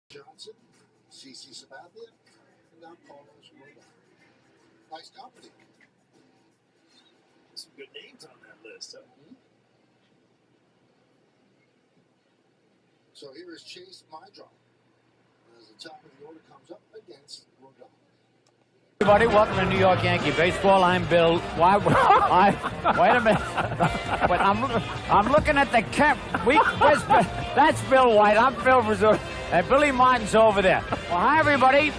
Johnson, CC Sabathia, and now Carlos Rodon. Nice company. Some good names on that list. Huh? So here is Chase Maedron as the top of the order comes up against Rodon. Everybody, welcome to New York Yankee Baseball. I'm Bill. Wait a minute. But I'm looking at the cap. That's Bill White. I'm Phil Rizzuto. And Billy Martin's over there. Well, hi, everybody.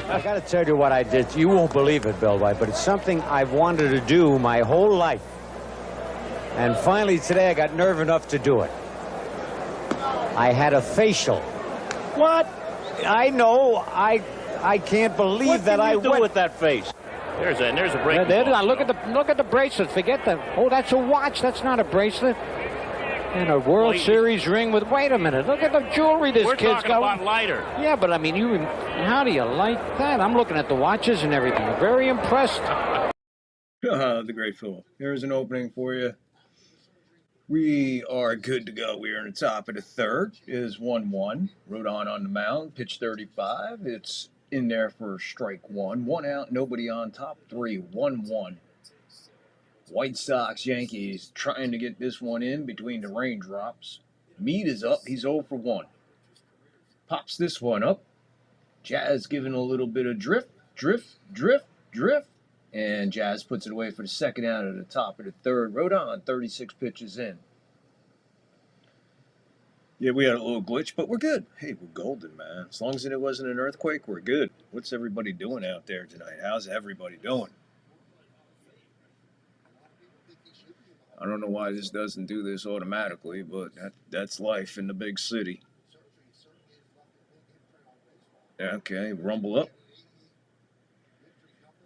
I got to tell you what I did. You won't believe it, Bill White, but it's something I've wanted to do my whole life. And finally, today, I got nerve enough to do it. I had a facial. What? I know. I can't believe that I went with that face. There's a break. Look at the bracelet. Forget that. Oh, that's a watch. That's not a bracelet. And a World Series ring with. Wait a minute. Look at the jewelry this kid's got. We're talking about lighter. Yeah, but I mean, how do you light that? I'm looking at the watches and everything. I'm very impressed. The great Phil. Here's an opening for you. We are good to go. We are in the top of the third. It is 1-1. Rodon on the mound. Pitch 35. It's in there for strike one. One out. Nobody on. Top three. 1-1. White Sox, Yankees trying to get this one in between the raindrops. Mead is up. He's 0 for 1. Pops this one up. Jazz giving a little bit of drift. And Jazz puts it away for the second out at the top of the third. Rodon, 36 pitches in. Yeah, we had a little glitch, but we're good. Hey, we're golden, man. As long as it wasn't an earthquake, we're good. What's everybody doing out there tonight? How's everybody doing? I don't know why this doesn't do this automatically, but that's life in the big city. Okay, rumble up.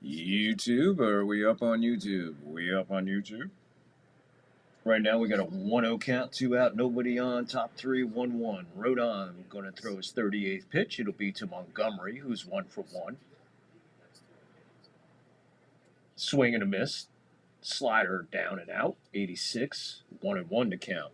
YouTube, are we up on YouTube? We up on YouTube? Right now we got a 1-0 count, 2 out, nobody on, top three, 1-1. Rodon going to throw his 38th pitch. It'll be to Montgomery, who's 1 for 1. Swing and a miss. Slider down and out, 86, 1-1 to count.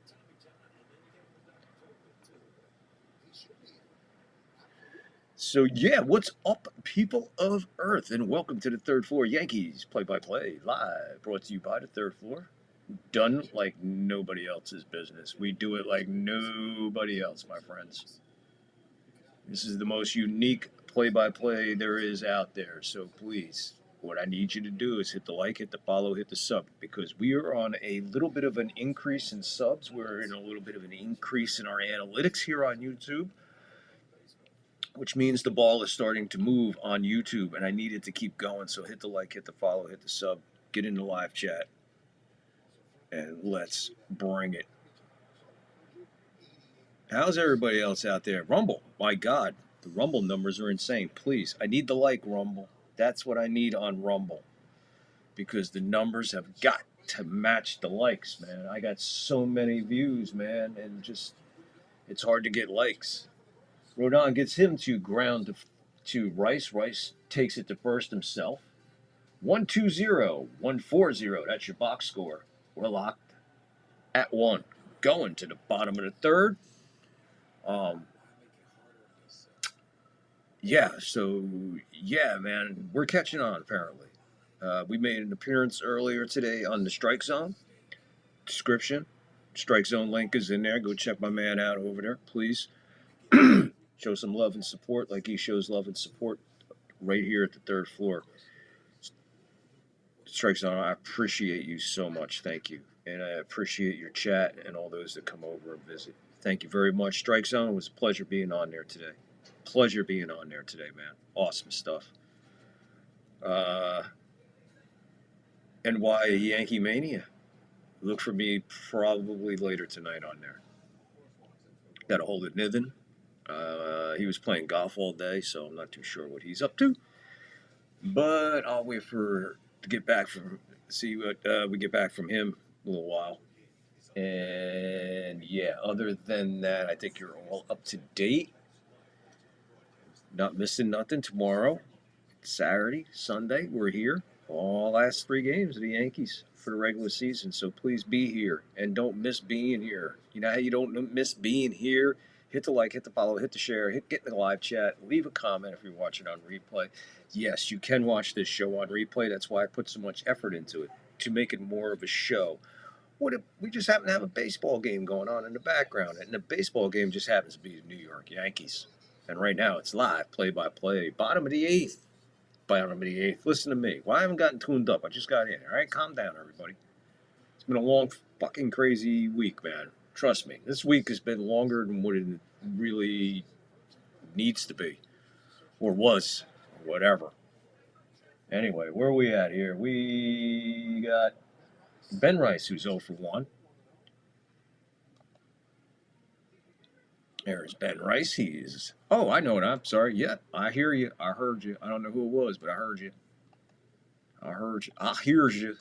So, yeah, what's up, people of Earth? And welcome to the Third Floor Yankees play-by-play live, brought to you by the Third Floor. Done like nobody else's business. We do it like nobody else, my friends. This is the most unique play-by-play there is out there. So, please, what I need you to do is hit the like, hit the follow, hit the sub, because we are on a little bit of an increase in subs. We're in a little bit of an increase in our analytics here on YouTube, which means the ball is starting to move on YouTube, and I need it to keep going. So hit the like, hit the follow, hit the sub, get in the live chat, and let's bring it. How's everybody else out there? Rumble, my God, the Rumble numbers are insane. Please, I need the like, Rumble. That's what I need on Rumble, because the numbers have got to match the likes, man. I got so many views, man, and just it's hard to get likes. Rodon gets him to ground to Rice. Rice takes it to first himself. 1-2-0, 1-4-0. That's your box score. We're locked at 1. Going to the bottom of the third. Yeah, man, we're catching on, apparently. We made an appearance earlier today on the Strike Zone. Description. Strike Zone link is in there. Go check my man out over there, please. Show some love and support like he shows love and support right here at the Third Floor. Strike Zone, I appreciate you so much. Thank you. And I appreciate your chat and all those that come over and visit. Thank you very much. Strike Zone, it was a pleasure being on there today. Pleasure being on there today, man. Awesome stuff. And why Yankee Mania? Look for me probably later tonight on there. Got a hold of Niven. He was playing golf all day, so I'm not too sure what he's up to. But I'll wait to get back from see what we get back from him in a little while. And yeah, other than that, I think you're all up to date. Not missing nothing tomorrow. Saturday, Sunday, we're here. All last 3 games of the Yankees. for the regular season, so please be here and don't miss being here. You know how you don't miss being here? Hit the like, hit the follow, hit the share, get in the live chat, leave a comment if you're watching on replay. Yes, you can watch this show on replay. That's why I put so much effort into it, to make it more of a show. What if we just happen to have a baseball game going on in the background, and the baseball game just happens to be the New York Yankees. And right now it's live, play-by-play, bottom of the eighth. Listen to me. Well, I haven't gotten tuned up. I just got in. All right, calm down, everybody. It's been a long, fucking crazy week, man. Trust me. This week has been longer than what it really needs to be, or was, or whatever. Anyway, where are we at here? We got Ben Rice, who's 0 for 1. There's Ben Rice. He's... Oh, I know it. I'm sorry. Yeah, I hear you. I heard you. I don't know who it was, but I heard you. I hears you.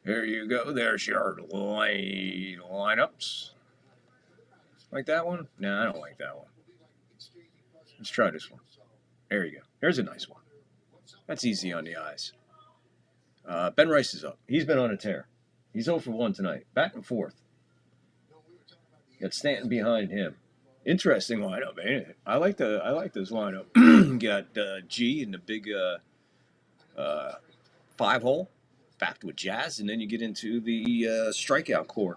There you go. There's your lineups. Like that one? No, I don't like that one. Let's try this one. There you go. There's a nice one. That's easy on the eyes. Ben Rice is up. He's been on a tear. He's 0 for 1 tonight. Back and forth. Got Stanton behind him. Interesting lineup, ain't it? I like this lineup. Got G in the big 5-hole, backed with Jazz, and then you get into the strikeout core.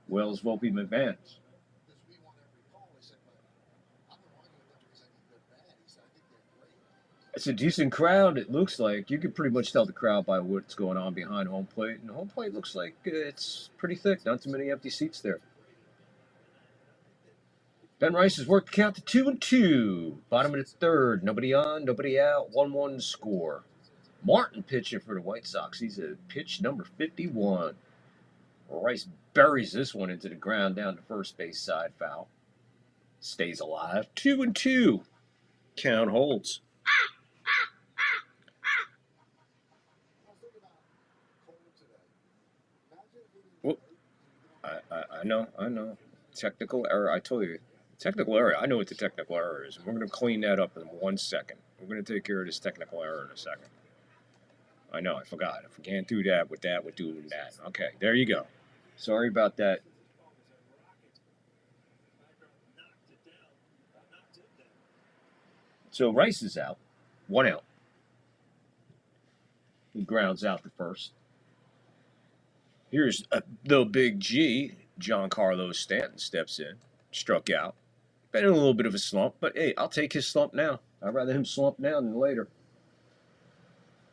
Wells, Volpe, McMahon. It's a decent crowd, it looks like. You can pretty much tell the crowd by what's going on behind home plate. And home plate looks like it's pretty thick. Not too many empty seats there. Ben Rice has worked the count to 2-2. Bottom of the third. Nobody on, nobody out. 1-1 score. Martin pitching for the White Sox. He's at pitch number 51. Rice buries this one into the ground down the first base side. Foul. Stays alive. 2-2. Count holds. Whoop. I know. Technical error. I told you. Technical error. I know what the technical error is. We're going to clean that up in 1 second. We're going to take care of this technical error in a second. I know. I forgot. If we can't do that, we're doing that. Okay. There you go. Sorry about that. So Rice is out. 1 out. He grounds out the first. Here's the big G. Giancarlo Stanton steps in. Struck out. Been in a little bit of a slump, but hey, I'll take his slump now. I'd rather him slump now than later.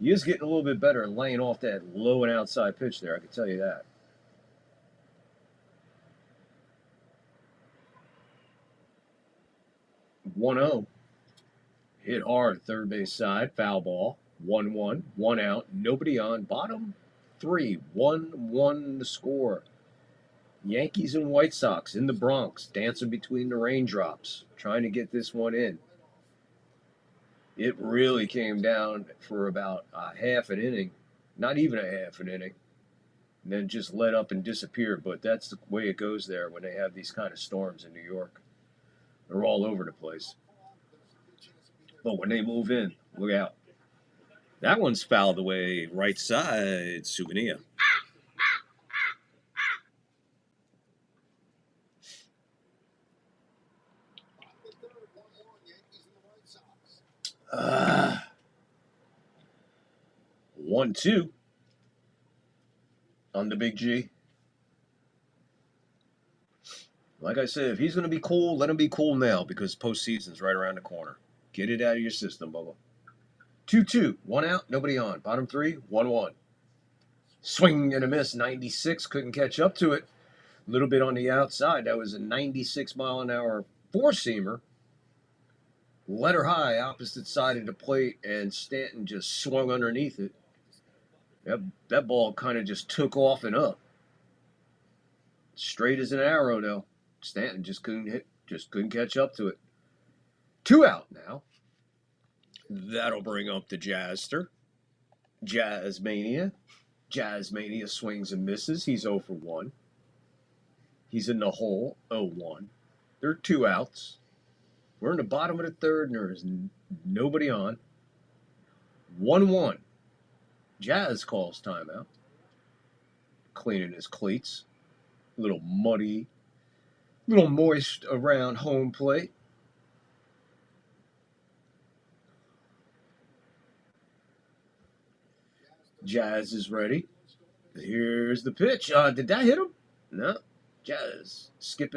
He is getting a little bit better and laying off that low and outside pitch there, I can tell you that. (1-0). Hit hard, third base side, foul ball. 1-1, 1 out, nobody on. Bottom 3, 1-1 the score. Yankees and White Sox in the Bronx, dancing between the raindrops, trying to get this one in. It really came down for about a half an inning, not even a half an inning, and then just let up and disappeared. But that's the way it goes there when they have these kind of storms in New York. They're all over the place. But when they move in, look out. That one's fouled away right side, Souvenir. Uh, 1-2 on the big G. Like I said, if he's going to be cool, let him be cool now because postseason's right around the corner. Get it out of your system, Bubba. 2-2, 1 out, nobody on. Bottom 3, 1-1. Swing and a miss, 96, couldn't catch up to it. A little bit on the outside. That was a 96-mile-an-hour four-seamer. Let her high, opposite side of the plate, and Stanton just swung underneath it. That ball kind of just took off and up. Straight as an arrow, though. Stanton just couldn't catch up to it. 2 out now. That'll bring up the Jazzster. Jazzmania. Jazzmania swings and misses. He's 0 for 1. He's in the hole, 0-1. There are 2 outs. We're in the bottom of the third, and there is nobody on. 1-1. Jazz calls timeout, cleaning his cleats. A little muddy, a little moist around home plate. Jazz is ready. Here's the pitch. Did that hit him? No. Jazz skipped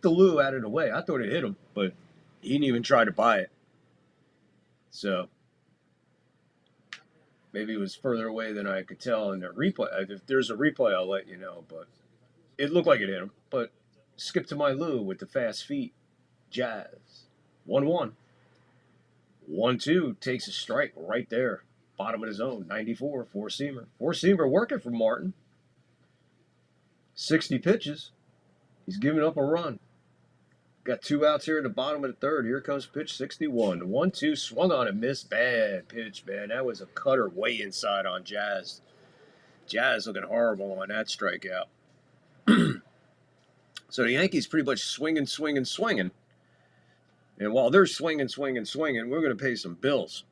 the Lou out of the way. I thought it hit him, but he didn't even try to buy it. So maybe it was further away than I could tell in the replay. If there's a replay, I'll let you know. But it looked like it hit him. But skip to my Lou with the fast feet. Jazz. 1-1. 1-2 takes a strike right there. Bottom of the zone. 94. Four-seamer. Four-seamer working for Martin. 60 pitches. He's giving up a run. Got 2 outs here at the bottom of the third. Here comes pitch 61. 1-2 swung on and missed. Bad pitch, man. That was a cutter way inside on Jazz. Jazz looking horrible on that strikeout. So the Yankees pretty much swinging. And while they're swinging, we're going to pay some bills.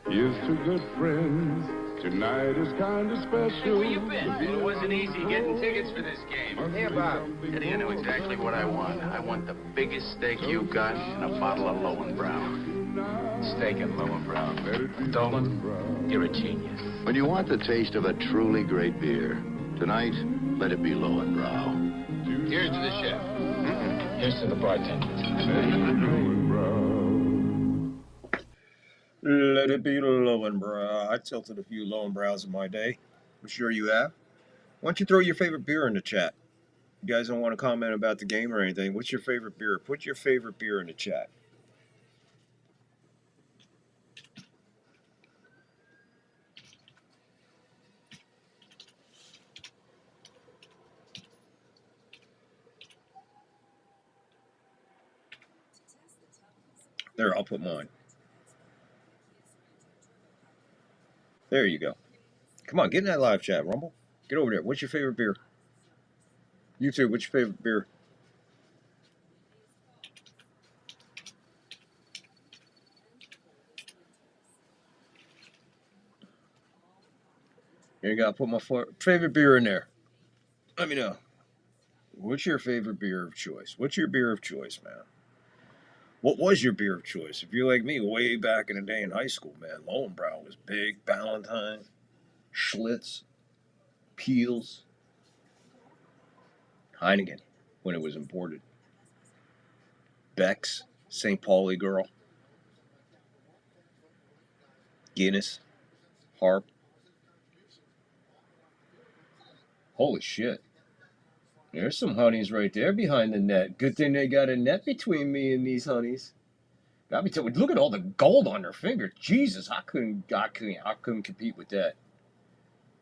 Here's to good friends. Tonight is kind of special. Hey, where you been? It wasn't easy getting tickets for this game. Hey, Bob. Eddie, I know exactly what I want. I want the biggest steak you've got and a bottle of Lowenbrow. Steak and Lowenbrow. Dolan, you're a genius. When you want the taste of a truly great beer, tonight, let it be Lowenbrow. Here's to the chef. Here's to the bartender. Let it be Lowenbrow. I tilted a few Lowenbrows in my day. I'm sure you have. Why don't you throw your favorite beer in the chat? You guys don't want to comment about the game or anything. What's your favorite beer? Put your favorite beer in the chat. There, I'll put mine. There you go. Come on, get in that live chat, Rumble. Get over there. What's your favorite beer? YouTube, what's your favorite beer? Here you go. Put my favorite beer in there. Let me know. What's your favorite beer of choice? What's your beer of choice, man? What was your beer of choice? If you're like me, way back in the day in high school, man, Lowenbrow was big. Ballantine, Schlitz, Peels, Heineken when it was imported. Beck's, St. Pauli Girl, Guinness, Harp. Holy shit. There's some honeys right there behind the net. Good thing they got a net between me and these honeys. Got me look at all the gold on their fingers. Jesus, I couldn't compete with that.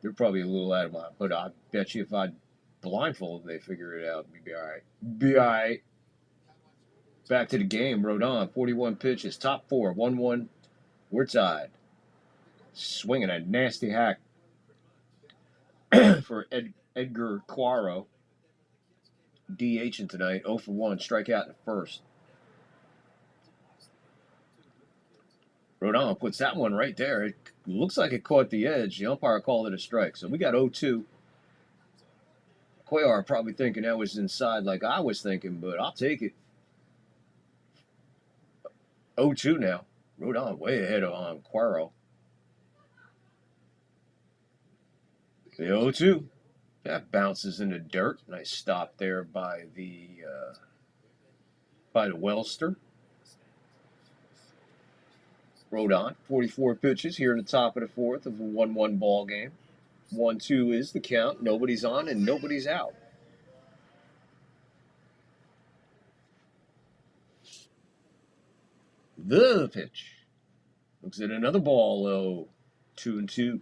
They're probably a little out of my, but I bet you if I blindfold, they figure it out. Be all right. Be all right. Back to the game. Rodon, 41 pitches, top 4, 1-1. We're tied. Swinging a nasty hack for Edgar Quaro. DHing tonight, 0 for 1, strikeout in the first. Rodon puts that one right there. It looks like it caught the edge. The umpire called it a strike. So we got 0-2. Cuellar probably thinking that was inside like I was thinking, but I'll take it. 0-2 now. Rodon way ahead of Quaro. The 0-2. That bounces in the dirt. Nice stop there by the Wellster. Rodon, 44 pitches here in the top of the fourth of a 1-1 ball game. 1-2 is the count. Nobody's on and nobody's out. The pitch. Looks at another ball, low. 2-2.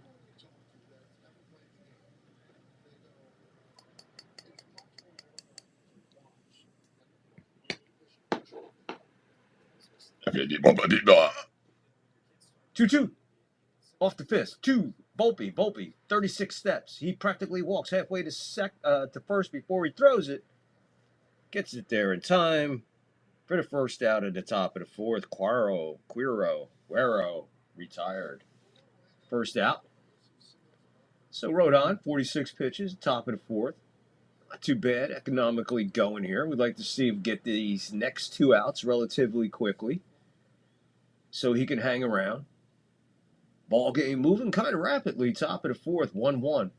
Two. Off the fist. 2. Volpe. 36 steps. He practically walks halfway to first before he throws it. Gets it there in time for the first out at the top of the fourth. Quero retired. First out. So Rodon, 46 pitches, top of the fourth. Not too bad, economically going here. We'd like to see him get these next 2 outs relatively quickly so he can hang around. Ball game moving kind of rapidly, top of the fourth, 1-1.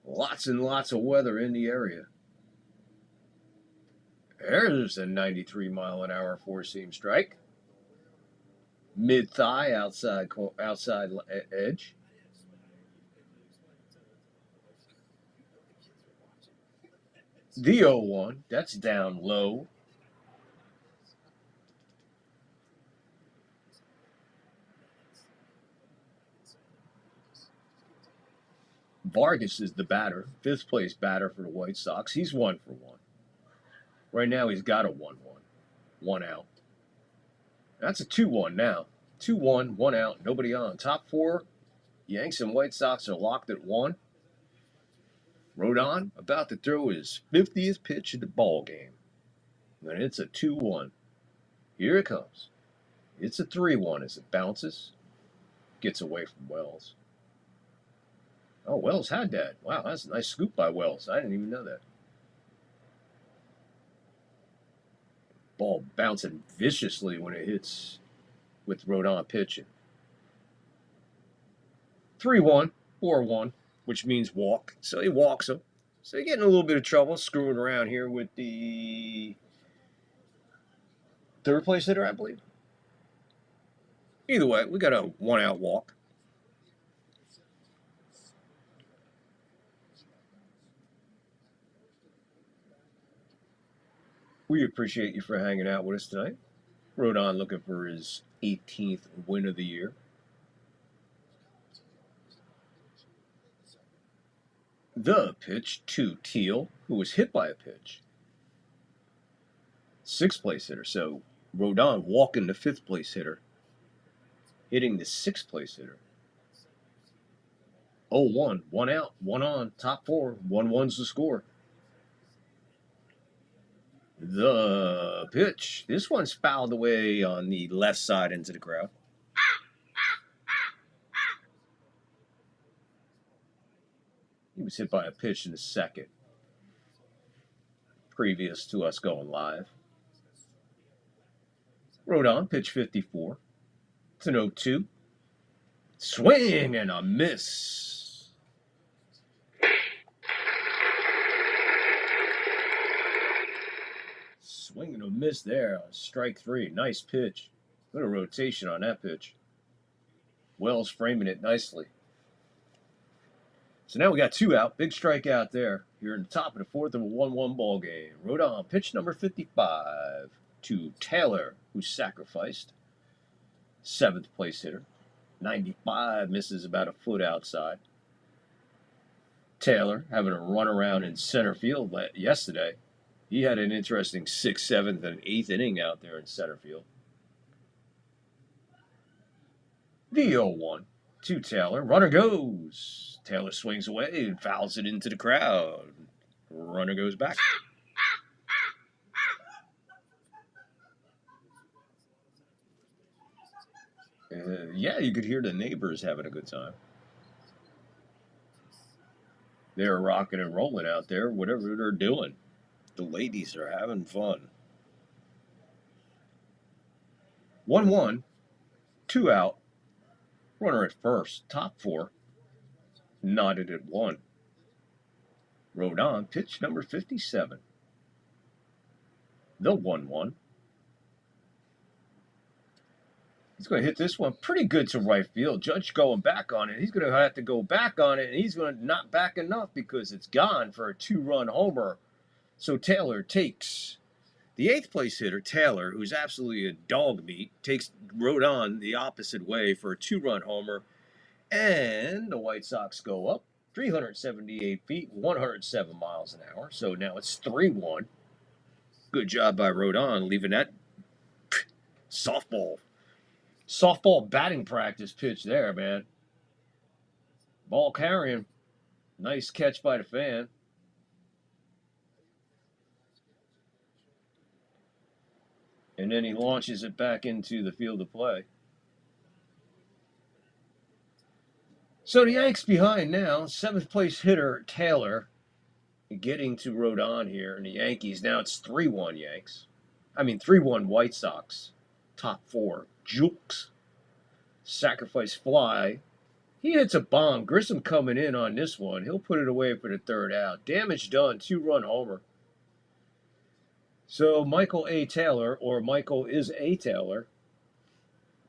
Lots and lots of weather in the area. There's a 93-mile-an-hour four-seam strike. Mid-thigh, outside edge. The 0-1, that's down low. Vargas is the batter, 5th place batter for the White Sox. He's 1 for 1. Right now he's got a 1-1, 1 out. That's a 2-1 now. 2-1, 1 out, nobody on. Top 4, Yanks and White Sox are locked at 1. Rodon about to throw his 50th pitch of the ball game. And it's a 2-1. Here it comes. It's a 3-1 as it bounces. Gets away from Wells. Oh, Wells had that. Wow, that's a nice scoop by Wells. I didn't even know that. Ball bouncing viciously when it hits with Rodon pitching. 3-1, 4-1. Which means walk. So he walks him. So you're getting a little bit of trouble screwing around here with the 3rd place hitter, I believe. Either way, we got a 1-out walk. We appreciate you for hanging out with us tonight. Rodon looking for his 18th win of the year. The pitch to Teal, who was hit by a pitch. 6th place hitter. So Rodon walking the 5th place hitter, hitting the 6th place hitter. 0-1, 1 out, 1 on, top 4, 1-1's the score. The pitch. This one's fouled away on the left side into the crowd. He was hit by a pitch in the 2nd, previous to us going live. Rodon, pitch 54. It's an 0-2. Swing and a miss. Swing and a miss there on strike 3. Nice pitch. Good rotation on that pitch. Wells framing it nicely. So now we got 2 out. Big strikeout there. You're in the top of the 4th of a 1-1 ball game. Rodon, pitch number 55 to Taylor, who sacrificed. 7th place hitter. 95, misses about a foot outside. Taylor having a run around in center field yesterday. He had an interesting 6th, 7th, and 8th inning out there in center field. The 0-1 to Taylor. Runner goes. Taylor swings away and fouls it into the crowd. Runner goes back. Yeah, you could hear the neighbors having a good time. They're rocking and rolling out there, whatever they're doing. The ladies are having fun. 1-1, 2 out. Runner at first, top 4. Knotted at 1. Rodon, pitch number 57. The 1-1. He's going to hit this one pretty good to right field. Judge going back on it. He's going to have to go back on it, and he's going to not back enough because it's gone for a 2-run homer. So Taylor takes the 8th place hitter, Taylor, who's absolutely a dog meat, takes Rodon the opposite way for a 2-run homer. And the White Sox go up 378 feet, 107 miles an hour. So now it's 3-1. Good job by Rodon, leaving that softball batting practice pitch there, man. Ball carrying. Nice catch by the fan. And then he launches it back into the field of play. So the Yanks behind now. 7th place hitter Taylor getting to Rodon here. And the Yankees, now it's 3-1 Yanks. 3-1 White Sox. Top 4. Jukes. Sacrifice fly. He hits a bomb. Grissom coming in on this one. He'll put it away for the 3rd out. Damage done. 2-run homer. So Michael A. Taylor, or Michael is A. Taylor,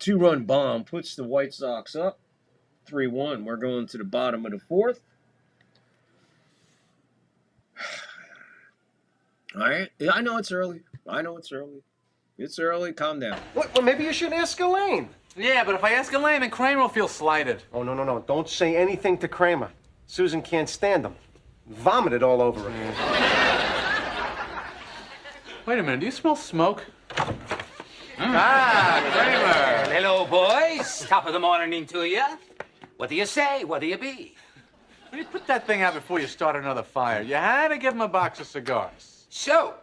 2-run bomb puts the White Sox up 3-1. We're going to the bottom of the 4th. All right. I know it's early. It's early. Calm down. What? Well, maybe you should ask Elaine. Yeah, but if I ask Elaine, then Kramer will feel slighted. Oh, no. Don't say anything to Kramer. Susan can't stand him. Vomited all over her. Wait a minute, do you smell smoke? Ah, Kramer. Hello, boys. Top of the morning to you. What do you say? What do you be? Well, you put that thing out before you start another fire. You had to give him a box of cigars. So,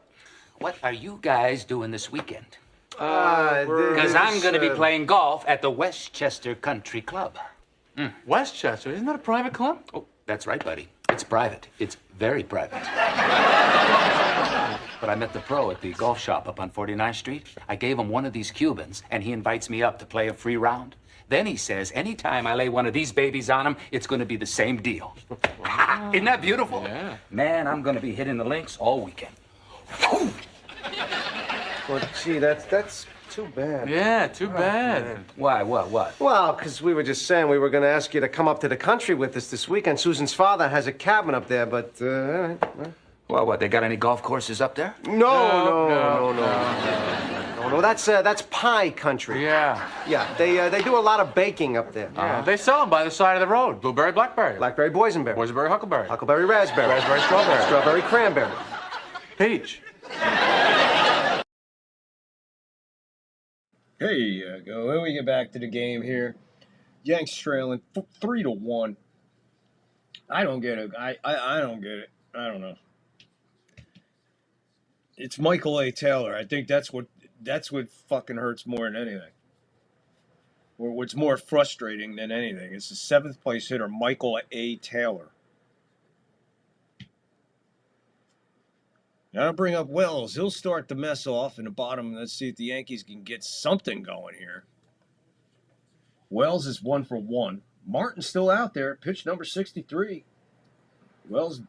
what are you guys doing this weekend? Because I'm going to be playing golf at the Westchester Country Club. Westchester? Isn't that a private club? Oh, that's right, buddy. It's private. It's very private. But I met the pro at the golf shop up on 49th Street. I gave him one of these Cubans, and he invites me up to play a free round. Then he says, anytime I lay one of these babies on him, it's going to be the same deal. Wow. Isn't that beautiful? Yeah. Man, I'm going to be hitting the links all weekend. Well, gee, that's too bad. Yeah, too bad. Man. Why, what? Well, because we were just saying we were going to ask you to come up to the country with us this weekend. Susan's father has a cabin up there, but, all right. Well, what, they got any golf courses up there? No. That's pie country. Yeah. Yeah, they do a lot of baking up there. Yeah. They sell them by the side of the road. Blueberry, blackberry. Blackberry, boysenberry. Boysenberry, huckleberry. Huckleberry, raspberry. Raspberry, strawberry. Strawberry, cranberry. Peach. Here you go. When we get back to the game here, Yanks trailing 3-1. I don't get it. I don't get it. I don't know. It's Michael A. Taylor. I think that's what fucking hurts more than anything. Or what's more frustrating than anything. It's the 7th place hitter, Michael A. Taylor. Now I'll bring up Wells. He'll start to mess off in the bottom. Let's see if the Yankees can get something going here. Wells is 1 for 1. Martin's still out there. Pitch number 63. Wells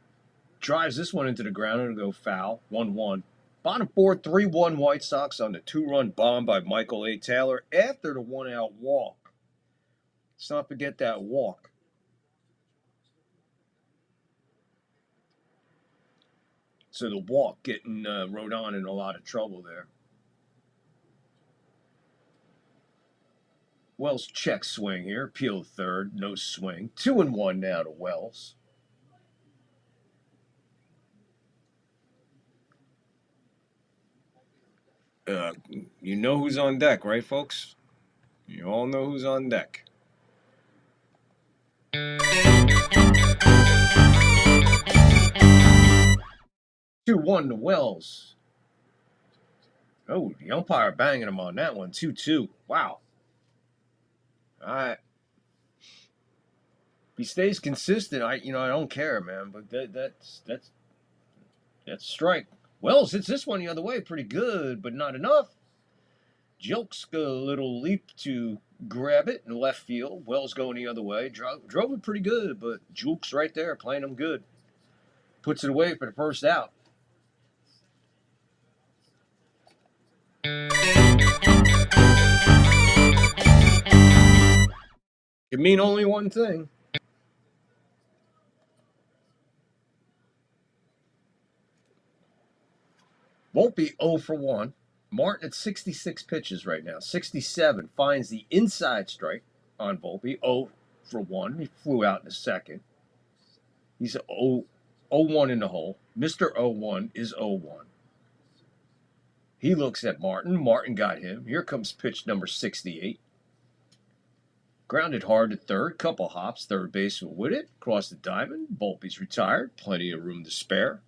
drives this one into the ground. It'll go foul. 1-1. Bottom 4, 3-1 White Sox on the 2-run bomb by Michael A. Taylor after the 1-out walk. Let's not forget that walk. So the walk getting Rodon in a lot of trouble there. Wells check swing here. Peel 3rd. No swing. 2-1 now to Wells. You know who's on deck, right, folks? You all know who's on deck. 2-1 to Wells. Oh, the umpire banging him on that one. 2-2. Wow. All right. If he stays consistent, I don't care, man. But that's strike. Wells hits this one the other way pretty good, but not enough. Jokes a little leap to grab it in left field. Wells going the other way. Drove it pretty good, but Jukes right there playing him good. Puts it away for the first out. It mean only one thing. Volpe 0 for 1. Martin at 66 pitches right now. 67 finds the inside strike on Volpe. 0 for 1. He flew out in a second. He's 0-1 in the hole. Mr. 0-1 is 0-1. He looks at Martin. Martin got him. Here comes pitch number 68. Grounded hard to third. Couple hops. Third baseman with it. Across the diamond. Volpe's retired. Plenty of room to spare.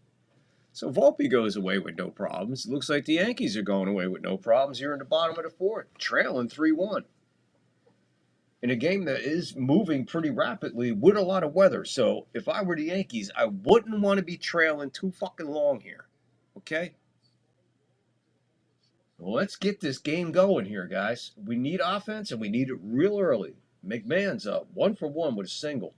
So Volpe goes away with no problems. It looks like the Yankees are going away with no problems here in the bottom of the 4th. Trailing 3-1. in a game that is moving pretty rapidly with a lot of weather. So if I were the Yankees, I wouldn't want to be trailing too fucking long here. Okay? Well, let's get this game going here, guys. We need offense, and we need it real early. McMahon's up 1-for-1 with a single.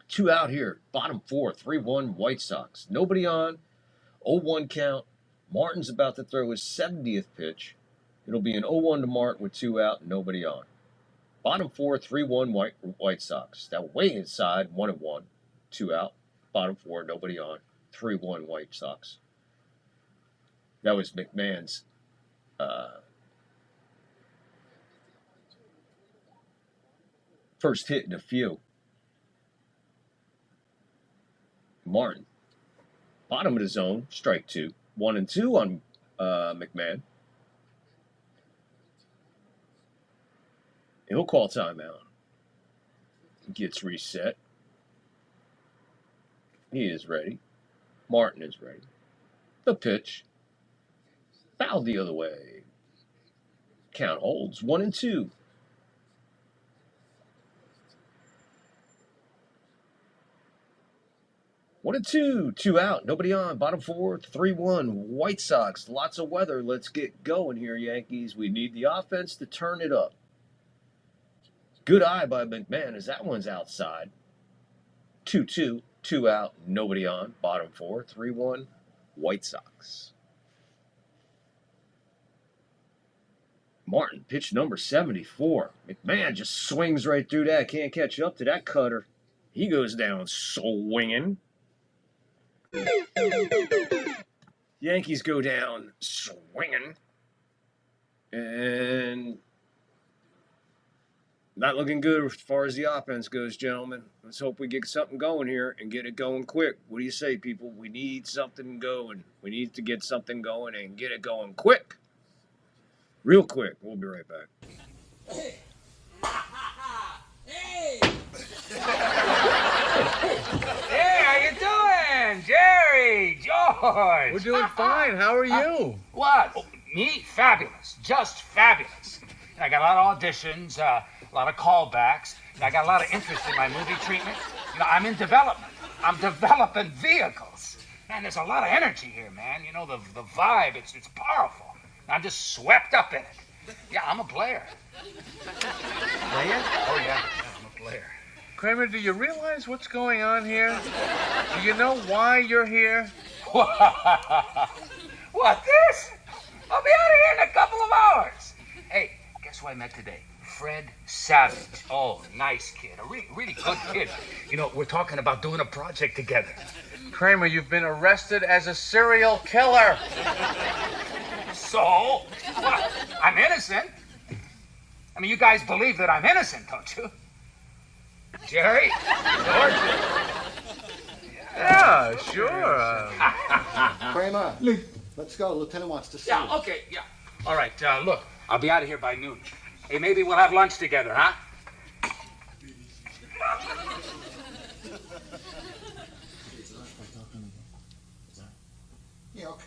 2 out here. Bottom 4, 3-1 White Sox. Nobody on. 0-1 count. Martin's about to throw his 70th pitch. It'll be an 0-1 to Martin with 2 out, nobody on. Bottom 4, 3-1 White Sox. That way inside, 1-1, 2 out. Bottom 4, nobody on. 3-1 White Sox. That was McMahon's first hit in a few. Martin. Bottom of the zone, strike 2. 1-2 on McMahon. He'll call timeout. Gets reset. He is ready. Martin is ready. The pitch. Fouled the other way. Count holds. 1-2. One and two, 2 out, nobody on. Bottom 4, 3-1 White Sox. Lots of weather. Let's get going here, Yankees. We need the offense to turn it up. Good eye by McMahon as that one's outside. 2-2, 2 out, nobody on. Bottom 4, 3-1 White Sox. Martin, pitch number 74. McMahon just swings right through that. Can't catch up to that cutter. He goes down swinging. Yankees go down swinging. And not looking good as far as the offense goes, gentlemen. Let's hope we get something going here and get it going quick. What do you say, people? We need something going. We need to get something going and get it going quick. Real quick. We'll be right back. Hey! Hey, how you doing? Jerry, George. We're doing fine. How are you? What? Oh, me? Fabulous. Just fabulous. I got a lot of auditions, a lot of callbacks. I got a lot of interest in my movie treatment. You know, I'm in development. I'm developing vehicles. Man, there's a lot of energy here, man. You know, the vibe, it's powerful. I'm just swept up in it. Yeah, I'm a player. Player? Oh, yeah, I'm a player. Kramer, do you realize what's going on here? Do you know why you're here? What, this? I'll be out of here in a couple of hours. Hey, guess who I met today? Fred Savage. Oh, nice kid. A really good kid. You know, we're talking about doing a project together. Kramer, you've been arrested as a serial killer. So? What? I'm innocent. I mean, you guys believe that I'm innocent, don't you? Jerry? George? Yeah, sure. Kramer, let's go. Lieutenant wants to see you. Yeah, okay, yeah. All right, look, I'll be out of here by noon. Hey, maybe we'll have lunch together, huh? Yeah, okay.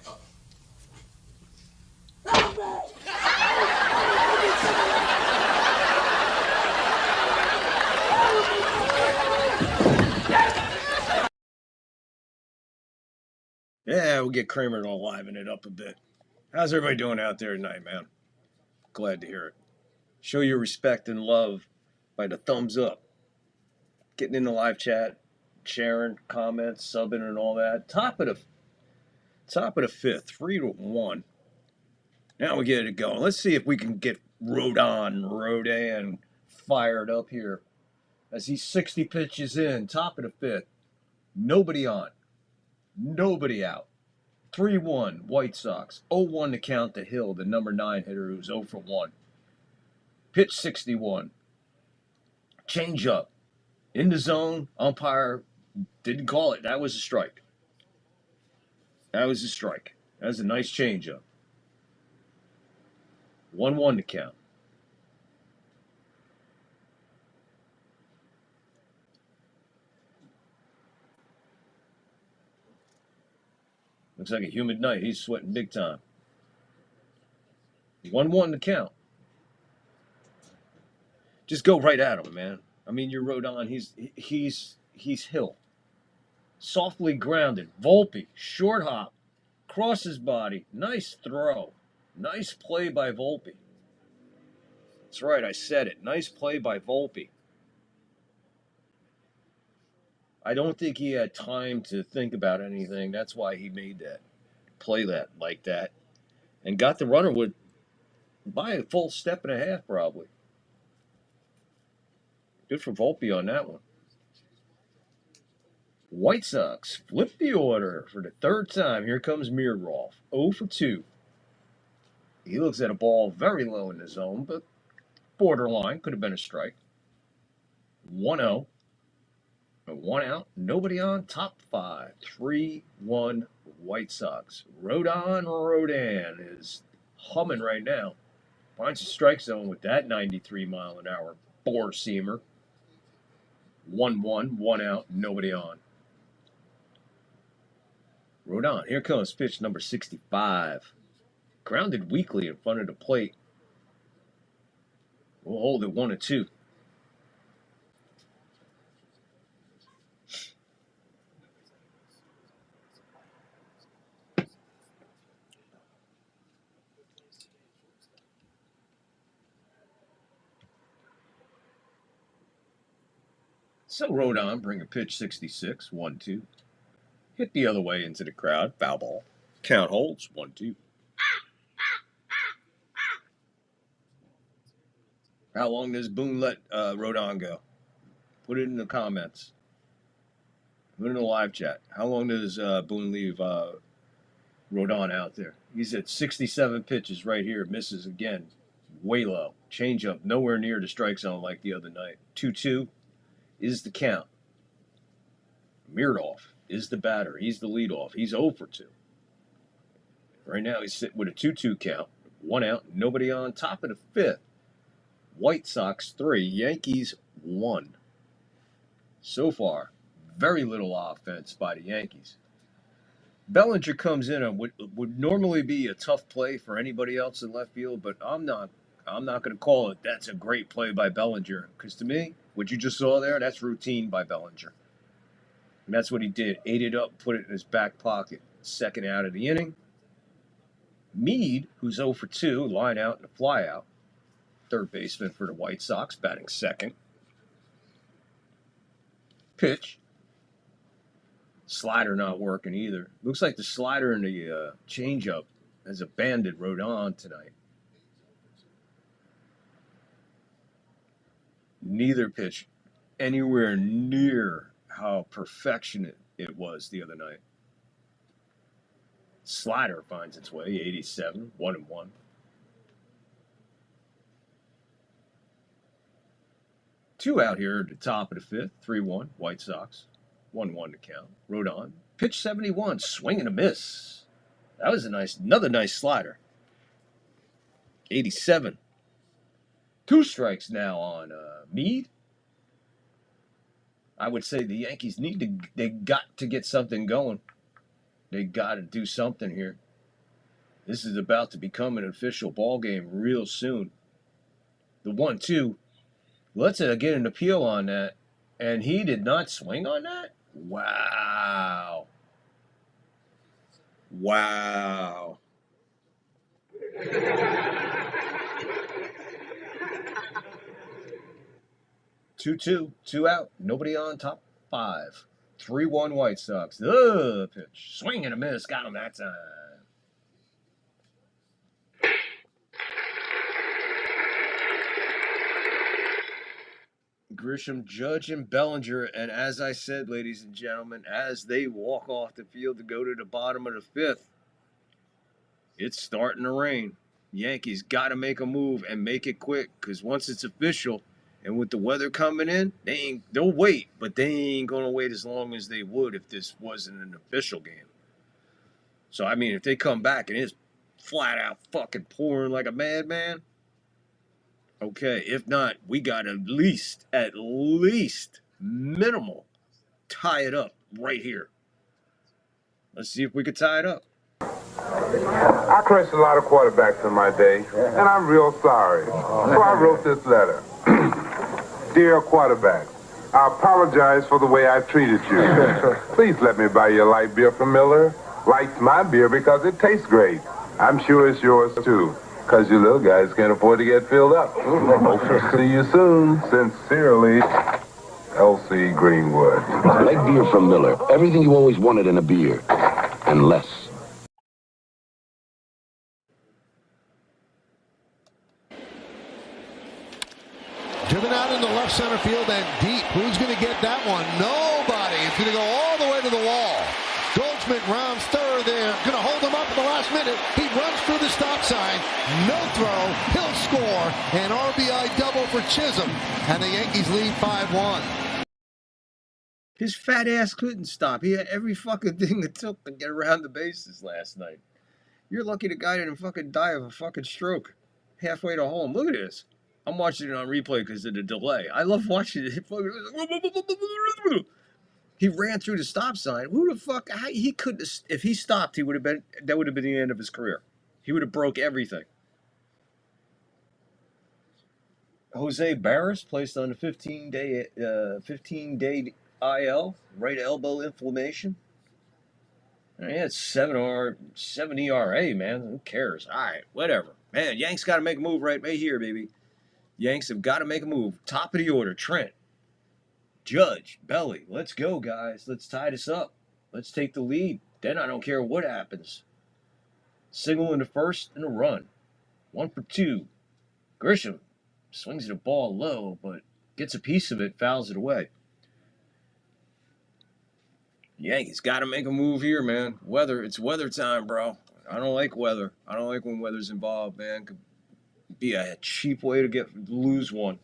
Yeah, we'll get Kramer to liven it up a bit. How's everybody doing out there tonight, man? Glad to hear it. Show your respect and love by the thumbs up. Getting in the live chat, sharing, comments, subbing, and all that. Top of the fifth, 3-1. Now we get it going. Let's see if we can get Rodan fired up here. As he's 60 pitches in, top of the fifth. Nobody on. Nobody out. 3-1 White Sox. 0-1 to count to Hill, the number 9 hitter who's 0 for 1. Pitch 61. Change up. In the zone. Umpire didn't call it. That was a strike. That was a strike. That was a nice change up. 1-1 to count. Looks like a humid night. He's sweating big time. 1-1 to count. Just go right at him, man. I mean, you're Rodon. He's Hill. Softly grounded. Volpe. Short hop. Crosses body. Nice throw. Nice play by Volpe. That's right, I said it. Nice play by Volpe. I don't think he had time to think about anything. That's why he made that play that like that. And got the runner by a full step and a half, probably. Good for Volpe on that one. White Sox flip the order for the third time. Here comes Miroff. 0 for 2. He looks at a ball very low in the zone, but borderline. Could have been a strike. 1-0. And 1 out. Nobody on. Top 5. 3-1 White Sox. Rodan is humming right now. Finds a strike zone with that 93-mile-an-hour four-seamer. 1-1, 1 out, nobody on. Rodon, here comes pitch number 65. Grounded weakly in front of the plate. We'll hold it 1-2. So Rodon bring a pitch 66, 1-2. Hit the other way into the crowd, foul ball. Count holds, 1-2. How long does Boone let Rodon go? Put it in the comments. Put it in the live chat. How long does Boone leave Rodon out there? He's at 67 pitches right here. Misses again. Way low. Change up. Nowhere near the strike zone like the other night. 2-2 is the count. Miroff is the batter. He's the leadoff. He's 0 for 2. Right now he's sitting with a 2-2 count. 1 out. Nobody on. Top of the 5th. White Sox 3. Yankees 1. So far, very little offense by the Yankees. Bellinger comes in and would normally be a tough play for anybody else in left field, but I'm not going to call it that's a great play by Bellinger, because to me, what you just saw there, that's routine by Bellinger. And that's what he did. Ate it up, put it in his back pocket. Second out of the inning. Meade, who's 0 for 2, line out and a fly out. Third baseman for the White Sox, batting second. Pitch. Slider not working either. Looks like the slider and the changeup has abandoned Rodon tonight. Neither pitch anywhere near how perfection it was the other night. Slider finds its way, 87, 1-1. Two out here at the top of the 5th, 3-1, White Sox. 1-1 to count. Rodon. Pitch 71, swing and a miss. That was another nice slider. 87. 2 strikes now on Meade. I would say the Yankees they got to get something going. They got to do something here. This is about to become an official ball game real soon. The 1-2. Let's get an appeal on that. And he did not swing on that? Wow. Wow. Two out. Nobody on. Top 5. 3-1 White Sox. The pitch. Swing and a miss. Got him that time. Grisham, Judge, and Bellinger, and as I said, ladies and gentlemen, as they walk off the field to go to the bottom of the 5th, it's starting to rain. Yankees got to make a move and make it quick, because once it's official, and with the weather coming in, they'll wait, but they ain't going to wait as long as they would if this wasn't an official game. So, I mean, if they come back and it's flat out fucking pouring like a madman, okay, if not, we got at least minimal tie it up right here. Let's see if we could tie it up. I crushed a lot of quarterbacks in my day, and I'm real sorry. So I wrote this letter. Dear quarterback, I apologize for the way I treated you. Please let me buy you a light beer from Miller. Likes my beer because it tastes great. I'm sure it's yours too, because you little guys can't afford to get filled up. Hope to see you soon. Sincerely, L.C. Greenwood. Light beer from Miller. Everything you always wanted in a beer. And less. Driven out into left center field and deep. Who's going to get that one? Nobody. It's going to go all the way to the wall. Goldschmidt rounds third there. Going to hold him up at the last minute. He runs through the stop sign. No throw. He'll score. An RBI double for Chisholm. And the Yankees lead 5-1. His fat ass couldn't stop. He had every fucking thing it took to get around the bases last night. You're lucky the guy didn't fucking die of a fucking stroke halfway to home. Look at this. I'm watching it on replay because of the delay. I love watching it. He ran through the stop sign. Who the fuck? He could. If he stopped, he would have been. That would have been the end of his career. He would have broke everything. Jose Barris placed on a 15-day IL, right elbow inflammation. He had 7 ERA, man. Who cares? All right, whatever. Man, Yanks got to make a move right here, baby. Yanks have got to make a move. Top of the order, Trent, Judge, Belly. Let's go, guys. Let's tie this up. Let's take the lead. Then I don't care what happens. Single in the first and a run. 1 for 2. Grisham swings the ball low, but gets a piece of it, fouls it away. Yankees got to make a move here, man. It's weather time, bro. I don't like weather. I don't like when weather's involved, man. Could be a cheap way to lose one.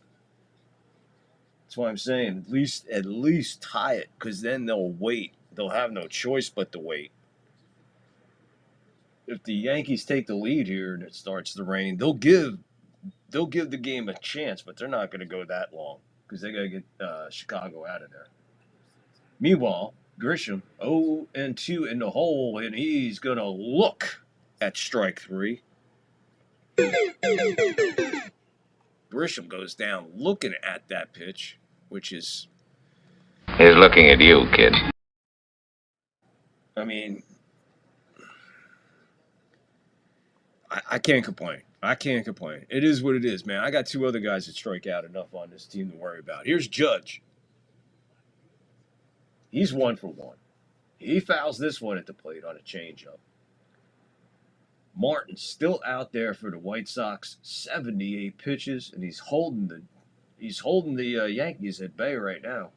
That's why I'm saying at least tie it, because then they'll wait. They'll have no choice but to wait. If the Yankees take the lead here and it starts to rain, they'll give the game a chance, but they're not going to go that long because they got to get Chicago out of there. Meanwhile, Grisham 0-2 in the hole, and he's going to look at strike 3. Grisham goes down looking at that pitch, which is... He's looking at you, kid. I mean, I can't complain. I can't complain. It is what it is, man. I got 2 other guys that strike out enough on this team to worry about. Here's Judge. He's 1 for 1. He fouls this one at the plate on a changeup. Martin's still out there for the White Sox, 78 pitches, and he's holding the Yankees at bay right now.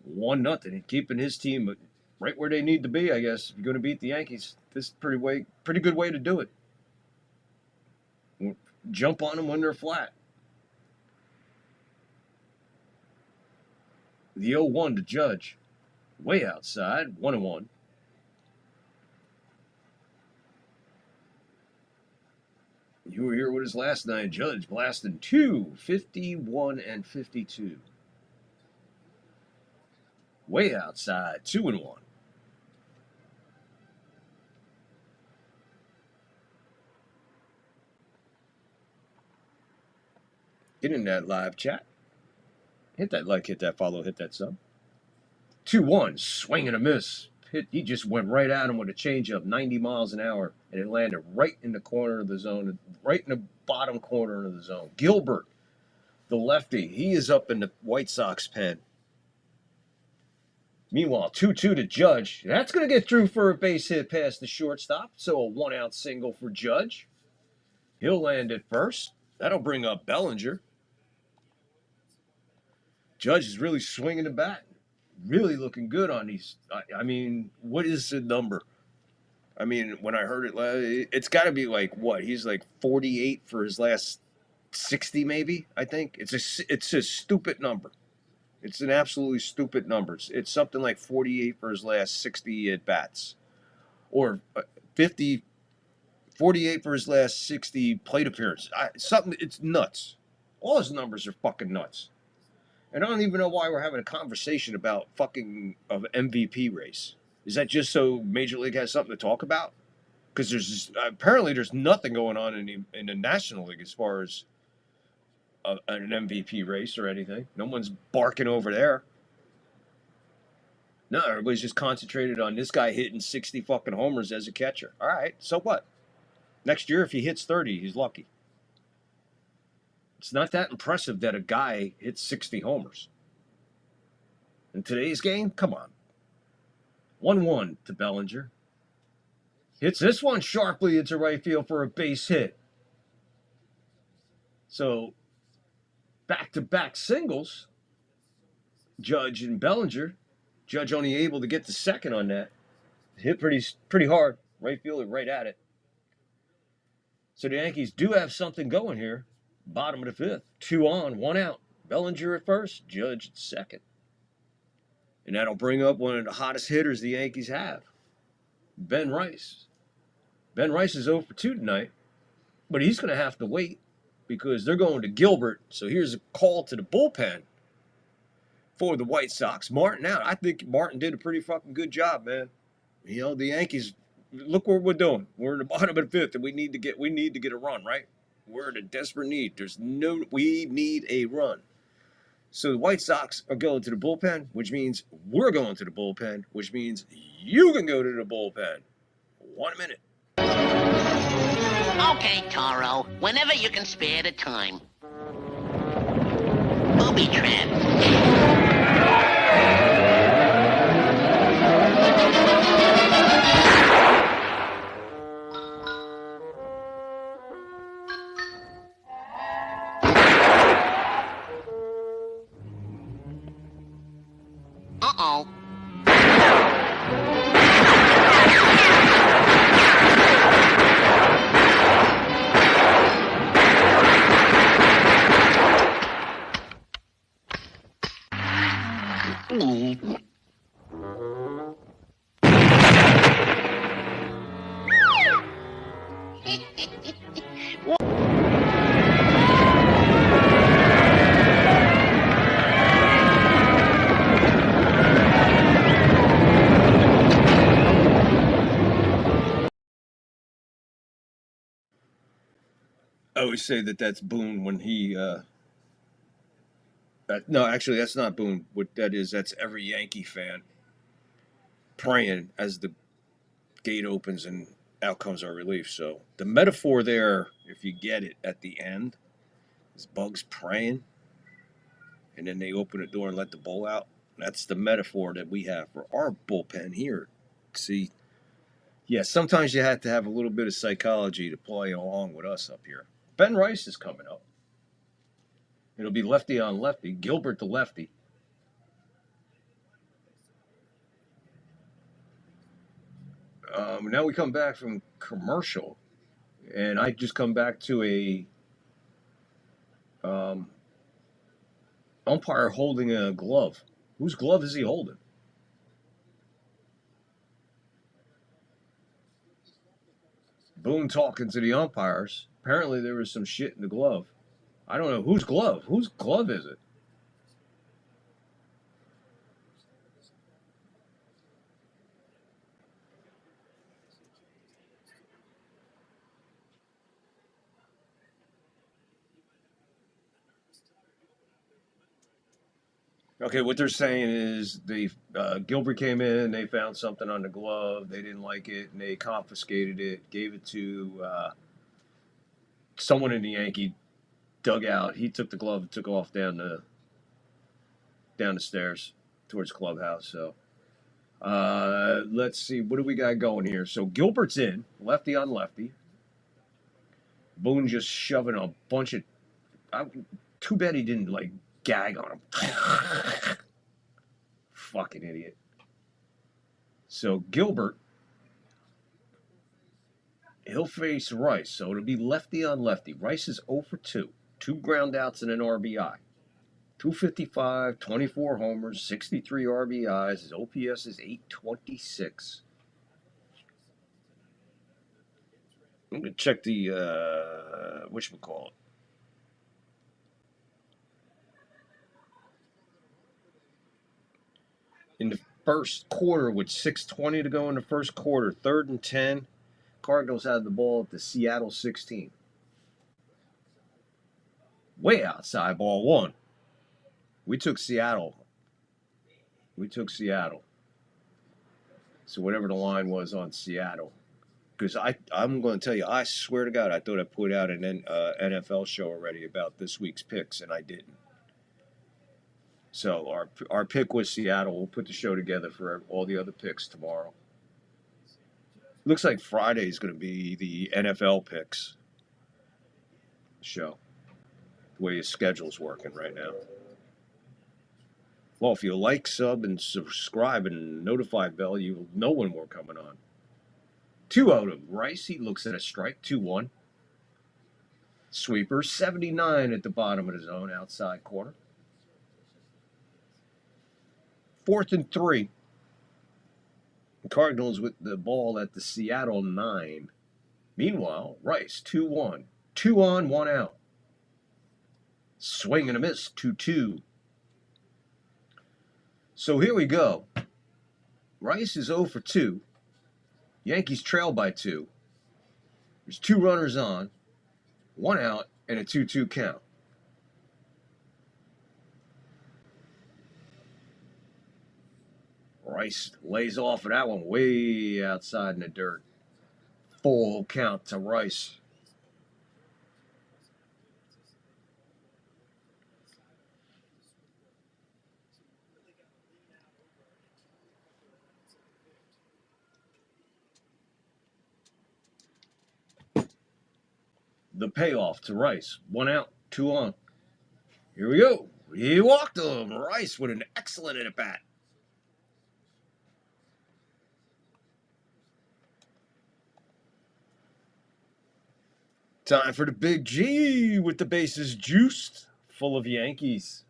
1-0, keeping his team right where they need to be, I guess. If you're going to beat the Yankees, this is pretty good way to do it. Jump on them when they're flat. The 0-1 to Judge. Way outside, 1-1. You were here with us last night. Judge blasting 51 and 52. Way outside, 2-1. Get in that live chat. Hit that like, hit that follow, hit that sub. 2-1, swing and a miss. He just went right at him with a changeup, 90 miles an hour, and it landed right in the corner of the zone, right in the bottom corner of the zone. Gilbert, the lefty, he is up in the White Sox pen. Meanwhile, 2-2 to Judge. That's going to get through for a base hit past the shortstop, so a 1-out single for Judge. He'll land at first. That'll bring up Bellinger. Judge is really swinging the bat. Really looking good on these. I mean, what is the number? I mean, when I heard it, it's got to be like, what? He's like 48 for his last 60, maybe, I think. It's a stupid number. It's an absolutely stupid number. It's something like 48 for his last 60 at-bats. Or 48 for his last 60 plate appearances. It's nuts. All his numbers are fucking nuts. And I don't even know why we're having a conversation about fucking of MVP race. Is that just so Major League has something to talk about? Because apparently there's nothing going on in the National League as far as an MVP race or anything. No one's barking over there. No, everybody's just concentrated on this guy hitting 60 fucking homers as a catcher. All right, so what? Next year, if he hits 30, he's lucky. It's not that impressive that a guy hits 60 homers. In today's game, come on. 1-1 to Bellinger. Hits this one sharply into right field for a base hit. So, back-to-back singles. Judge and Bellinger. Judge only able to get the second on that. Hit pretty hard. Right fielder right at it. So the Yankees do have something going here. Bottom of the fifth. 2 on, 1 out. Bellinger at first, Judge at second. And that'll bring up one of the hottest hitters the Yankees have. Ben Rice. Ben Rice is 0 for 2 tonight. But he's going to have to wait because they're going to Gilbert. So here's a call to the bullpen for the White Sox. Martin out. I think Martin did a pretty fucking good job, man. You know, the Yankees, look what we're doing. We're in the bottom of the fifth, and we need to get a run, right? We're in a desperate need. We need a run. So the White Sox are going to the bullpen, which means we're going to the bullpen, which means you can go to the bullpen. 1 minute. Okay, Taro. Whenever you can spare the time. Booby trap. Uh-oh. I always say that's Boone when he no, actually that's not Boone. What that is, that's every Yankee fan praying as the gate opens and out comes our relief. So the metaphor there, if you get it at the end, is Bugs praying and then they open the door and let the bull out. That's the metaphor that we have for our bullpen here. See, yeah, sometimes you have to have a little bit of psychology to play along with us up here. Ben Rice is coming up. It'll be lefty on lefty. Gilbert the lefty. Now we come back from commercial. And I just come back to a umpire holding a glove. Whose glove is he holding? Boone talking to the umpires. Apparently there was some shit in the glove. I don't know whose glove. Whose glove is it? Okay, what they're saying is Gilbert came in, they found something on the glove, they didn't like it, and they confiscated it, gave it to someone in the Yankee dugout. He took the glove and took off down the stairs towards the clubhouse. So let's see, what do we got going here? So Gilbert's in, lefty on lefty. Boone just shoving a bunch of. Too bad he didn't like gag on him. Fucking idiot. So Gilbert, he'll face Rice. So it'll be lefty on lefty. Rice is 0 for 2. 2 ground outs and an RBI. 255, 24 homers, 63 RBIs. His OPS is 826. I'm going to check the, whatchamacallit. In the first quarter, with 6:20 to go in the first quarter, 3rd and 10, Cardinals had the ball at the Seattle 16. Way outside, ball one. We took Seattle. So whatever the line was on Seattle. Because I'm going to tell you, I swear to God, I thought I put out an NFL show already about this week's picks, and I didn't. So our pick was Seattle. We'll put the show together for all the other picks tomorrow. Looks like Friday is going to be the NFL picks show. The way his schedule's working right now. Well, if you like, sub, and subscribe and notify bell, you'll know when we're coming on. 2-0 to Rice. He looks at a strike. 2-1. Sweeper. 79 at the bottom of the zone, outside corner. 4th and 3. The Cardinals with the ball at the Seattle 9. Meanwhile, Rice, 2-1. 2 on, 1 out. Swing and a miss, 2-2. So here we go. Rice is 0 for 2. Yankees trail by 2. There's 2 runners on, 1 out, and a 2-2 count. Rice lays off of that one way outside in the dirt. Full count to Rice. The payoff to Rice. 1 out, 2 on. Here we go. He walked him. Rice with an excellent at-bat. Time for the Big G with the bases juiced, full of Yankees.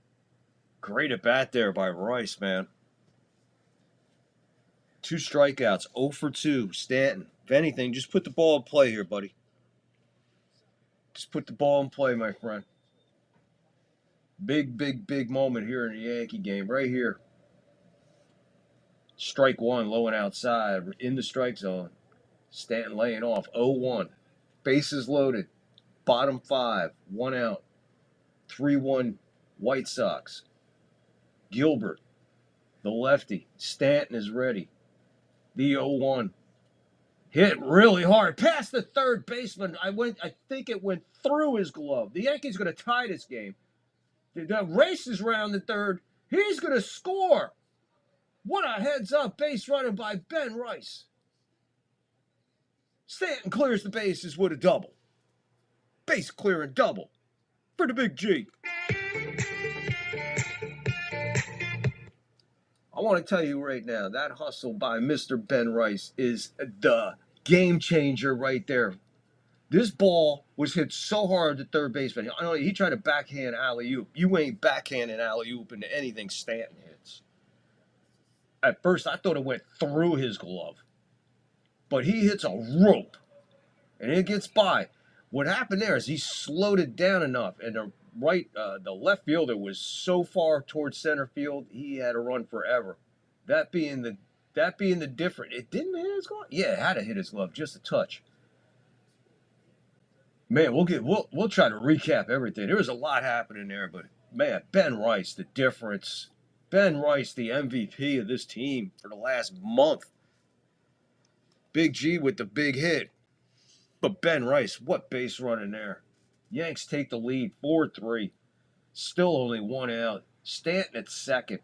Great at-bat there by Rice, man. 2 strikeouts, 0 for 2. Stanton. If anything, just put the ball in play here, buddy. Just put the ball in play, my friend. Big, big, big moment here in the Yankee game. Right here. Strike 1, low and outside. In the strike zone. Stanton laying off. 0-1. Bases loaded. Bottom 5. 1 out. 3-1 White Sox. Gilbert. The lefty. Stanton is ready. The 0-1. Hit really hard. Past the third baseman. I think it went through his glove. The Yankees are going to tie this game. The race is around the third. He's going to score. What a heads-up base running by Ben Rice. Stanton clears the bases with a double. Base clearing double for the Big G. I want to tell you right now, that hustle by Mr. Ben Rice is the game changer right there. This ball was hit so hard to third baseman. I know he tried to backhand alley-oop. You ain't backhanding alley-oop into anything Stanton hits. At first, I thought it went through his glove. But he hits a rope, and it gets by. What happened there is he slowed it down enough, and the left fielder was so far towards center field, he had to run forever. That being the difference. It didn't hit his glove? Yeah, it had to hit his glove, just a touch. Man, we'll try to recap everything. There was a lot happening there, but man, Ben Rice, the difference. Ben Rice, the MVP of this team for the last month. Big G with the big hit. But Ben Rice, what base running there. Yanks take the lead, 4-3. Still only 1 out. Stanton at second.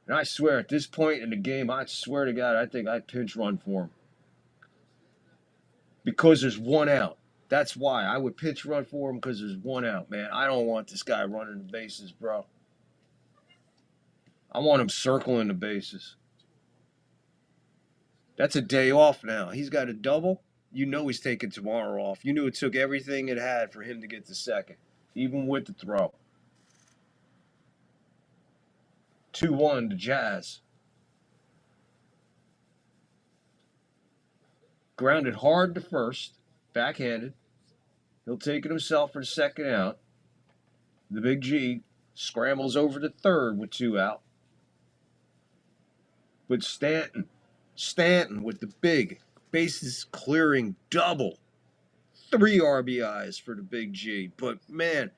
And I swear, at this point in the game, I swear to God, I think I'd pinch run for him. Because there's 1 out. That's why. I would pinch run for him because there's 1 out, man. I don't want this guy running the bases, bro. I want him circling the bases. That's a day off now. He's got a double. You know he's taking tomorrow off. You knew it took everything it had for him to get to second, even with the throw. 2-1 to Jazz. Grounded hard to first, backhanded. He'll take it himself for the second out. The Big G scrambles over to third with 2 out. But Stanton with the big bases clearing double. 3 RBIs for the Big G. But, man,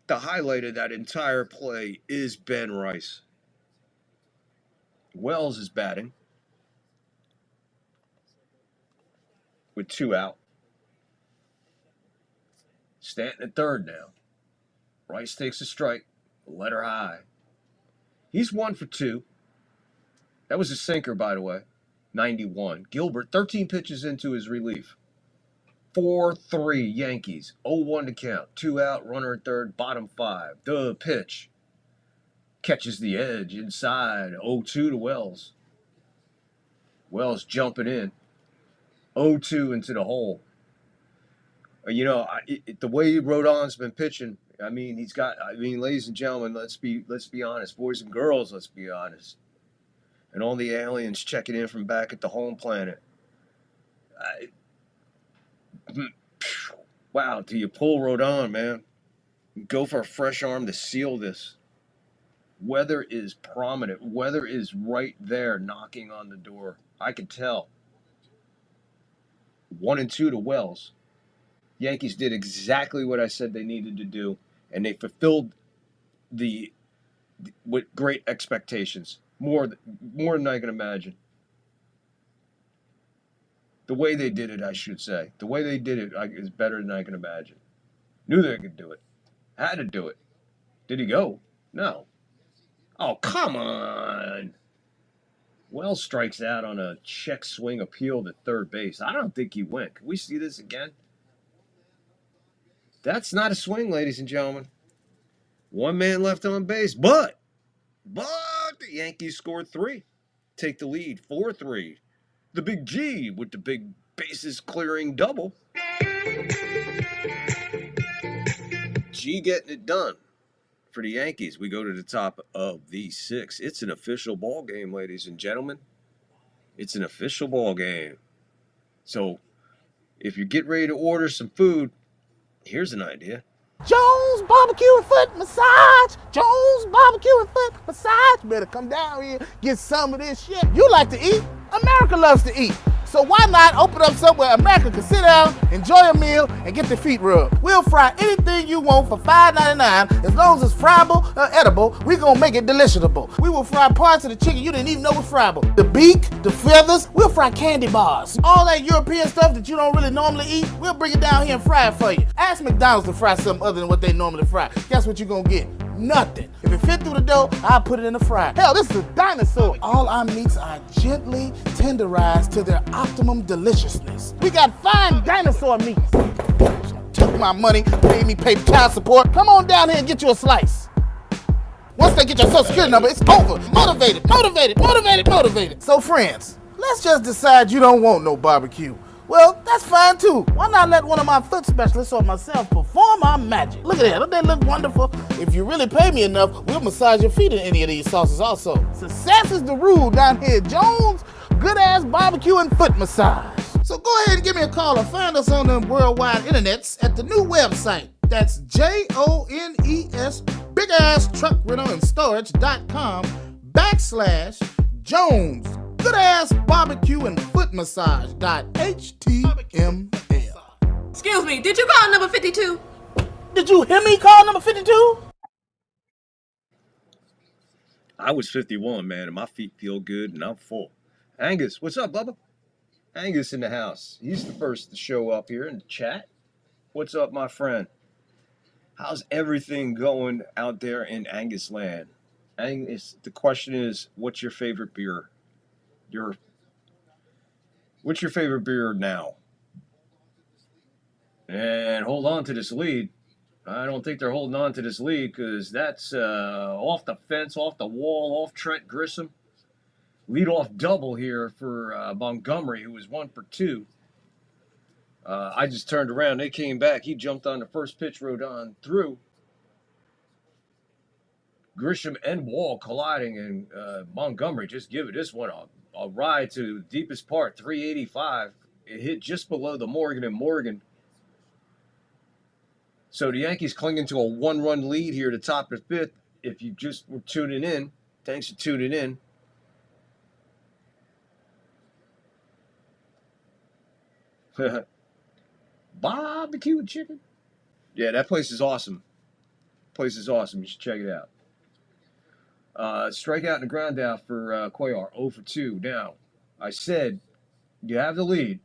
the highlight of that entire play is Ben Rice. Wells is batting with 2 out. Stanton at third now. Rice takes a strike. Letter high. He's 1 for 2. That was a sinker, by the way. 91. Gilbert, 13 pitches into his relief. 4-3 Yankees. 0-1 to count. 2 out, runner at third, bottom 5. The pitch. Catches the edge inside. 0-2 to Wells. Wells jumping in. 0-2 into the hole. You know, the way Rodon's been pitching, ladies and gentlemen, let's be honest. Boys and girls, let's be honest. And all the aliens checking in from back at the home planet. Wow, do you pull Rodon, man? Go for a fresh arm to seal this. Weather is prominent. Weather is right there knocking on the door. I can tell. 1-2 to Wells. Yankees did exactly what I said they needed to do, and they fulfilled with great expectations. More than I can imagine. The way they did it, I should say. The way they did it is better than I can imagine. Knew they could do it. Had to do it. Did he go? No. Oh, come on. Wells strikes out on a check swing appeal to third base. I don't think he went. Can we see this again? That's not a swing, ladies and gentlemen. 1 man left on base, but the Yankees scored 3. Take the lead, 4-3. The Big G with the big bases clearing double. G getting it done for the Yankees. We go to the top of the 6. It's an official ball game, ladies and gentlemen. It's an official ball game. So if you get ready to order some food, here's an idea. Jones Barbecue and Foot Massage. Jones Barbecue and Foot Massage. Better come down here, get some of this shit. You like to eat? America loves to eat. So why not open up somewhere America can sit down, enjoy a meal, and get their feet rubbed? We'll fry anything you want for $5.99. As long as it's friable or edible, we're going to make it deliciable. We will fry parts of the chicken you didn't even know was friable. The beak, the feathers, we'll fry candy bars. All that European stuff that you don't really normally eat, we'll bring it down here and fry it for you. Ask McDonald's to fry something other than what they normally fry. Guess what you're going to get? Nothing. If it fit through the dough, I'll put it in the fryer. Hell, this is a dinosaur. All our meats are gently tenderized to their optimum deliciousness. We got fine dinosaur meats. Took my money, made me pay child support. Come on down here and get you a slice. Once they get your social security number, it's over. Motivated, motivated, motivated, motivated. So friends, let's just decide you don't want no barbecue. Well, that's fine too. Why not let one of my foot specialists or myself perform our magic? Look at that, don't they look wonderful? If you really pay me enough, we'll massage your feet in any of these sauces also. Success is the rule down here at Jones Good Ass Barbecue and Foot Massage. So go ahead and give me a call or find us on the worldwide internets at the new website. That's JONES Big Ass Truck Rental and Storage.com/Jones Good Ass Barbecue and Foot Massage.html. Excuse me, did you call number 52? Did you hear me call number 52? I was 51, man, and my feet feel good, and I'm full. Angus, what's up, Bubba? Angus in the house. He's the first to show up here in the chat. What's up, my friend? How's everything going out there in Angus land? Angus, the question is, what's your favorite beer? What's your favorite beer now? And hold on to this lead. I don't think they're holding on to this lead because that's off the fence, off the wall, off Trent Grisham. Lead-off double here for Montgomery, who was 1 for 2. I just turned around. They came back. He jumped on the first pitch, Rodon through. Grisham and Wall colliding, and Montgomery just give it this one a ride to the deepest part, 385. It hit just below the Morgan and Morgan. So the Yankees clinging to a 1-run lead here to top the 5th. If you just were tuning in, thanks for tuning in. barbecue chicken. Yeah, that place is awesome. Place is awesome. You should check it out. Strikeout and a ground out for Cuellar. 0 for 2. Now, I said you have the lead.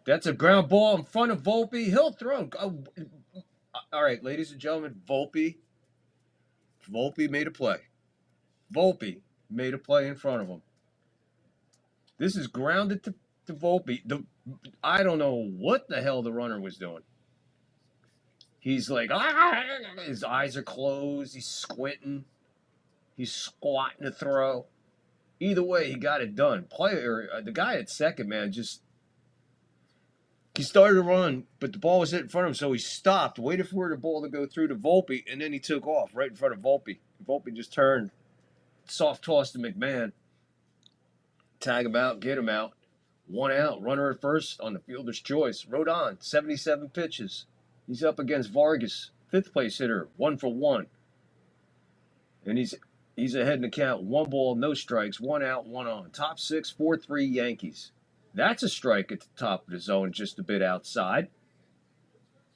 That's a ground ball in front of Volpe. He'll throw. Oh, all right, ladies and gentlemen, Volpe made a play. Volpe made a play in front of him. This is grounded to Volpe. I don't know what the hell the runner was doing. He's like, his eyes are closed. He's squinting. He's squatting to throw. Either way, he got it done. The guy at second, man, he started to run, but the ball was hit in front of him, so he stopped, waited for the ball to go through to Volpe, and then he took off right in front of Volpe. Volpe just turned, soft toss to McMahon. Tag him out, get him out. 1 out, runner at first on the fielder's choice. Rodon, 77 pitches. He's up against Vargas, 5th place hitter, 1 for 1. And he's ahead in the count. 1 ball, no strikes, 1 out, 1 on. Top 6, 4-3 Yankees. That's a strike at the top of the zone, just a bit outside.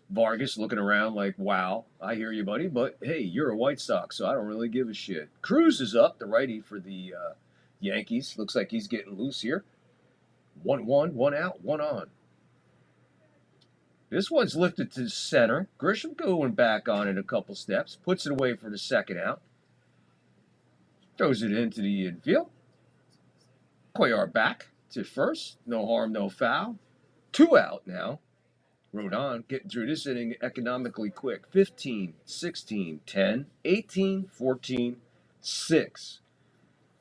Vargas looking around like, wow, I hear you, buddy, but hey, you're a White Sox, so I don't really give a shit. Cruz is up, the righty for the Yankees. Looks like he's getting loose here. 1-1, 1 out, 1 on. This one's lifted to center. Grisham going back on it a couple steps. Puts it away for the second out. Throws it into the infield. Cuellar back to first. No harm, no foul. 2 out now. Rodon getting through this inning economically quick. 15, 16, 10, 18, 14, 6.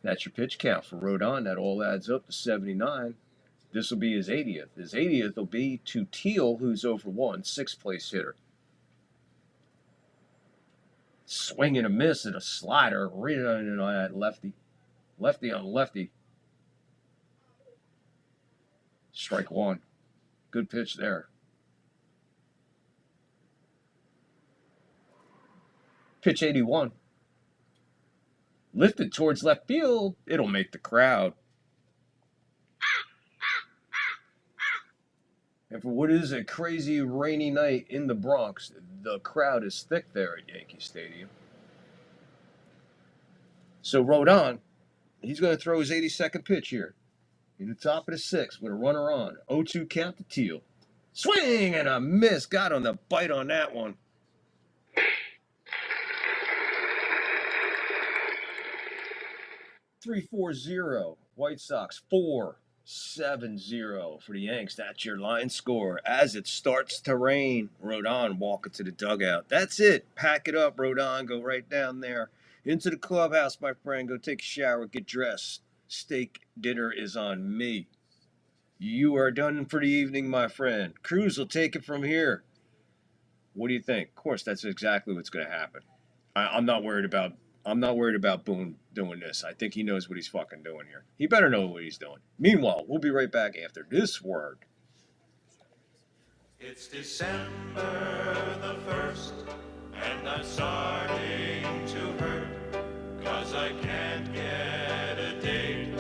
That's your pitch count for Rodon. That all adds up to 79. This will be his 80th. His 80th will be to Teal, who's 0 for 1, 6th place hitter. Swing and a miss and a slider right on that lefty. Lefty on lefty. Strike 1. Good pitch there. Pitch 81. Lifted towards left field. It'll make the crowd. And for what is a crazy rainy night in the Bronx, the crowd is thick there at Yankee Stadium. So Rodon, he's going to throw his 82nd pitch here. In the top of the 6th with a runner on. 0-2 count to Teal. Swing and a miss. Got on the bite on that one. $3-4-0. White Sox 4-7-0 for the Yanks. That's your line score. As it starts to rain, Rodon walking to the dugout. That's it. Pack it up, Rodon. Go right down there into the clubhouse, my friend. Go take a shower, get dressed. Steak dinner is on me. You are done for the evening, my friend. Cruz will take it from here. What do you think? Of course, that's exactly what's going to happen. I'm not worried about Boone doing this. I think he knows what he's fucking doing here. He better know what he's doing. Meanwhile, we'll be right back after this word. It's December the 1st, and I'm starting to hurt, 'cause I can't get a date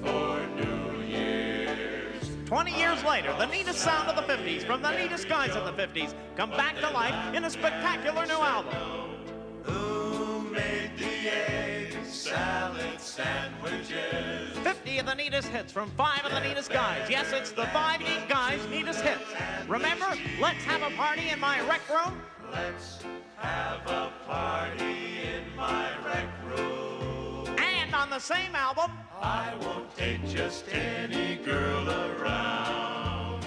for New Year's. 20 years later, the neatest sound of the 50s from the neatest guys of the 50s come back to life in a spectacular new album. Who made the egg salad sandwiches? 50 of the neatest hits from 5 of the neatest guys. Yes, it's the 5 neat guys' neatest hits. Remember, Let's Have a Party in My Rec Room? Let's have a party in my rec room. And on the same album, I won't take just any girl around,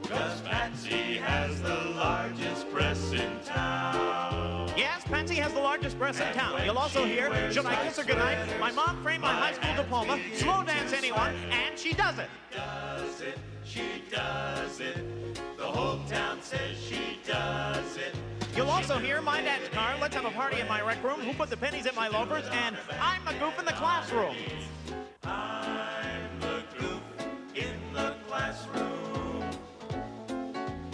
'cause Patsy has the largest breasts in town. yes, Patsy has the largest breasts in town. You'll also hear Should I Kiss Her Goodnight, My Mom Framed My High School Diploma, Slow Dance Anyone, and She Does It. Does it, she does it. The whole town says she does it. You'll also hear My Dad's Car, Let's Have a Party in My Rec Room, Who Put the Pennies in My Loafers, and I'm the Goof in the Classroom. I'm the goof in the classroom,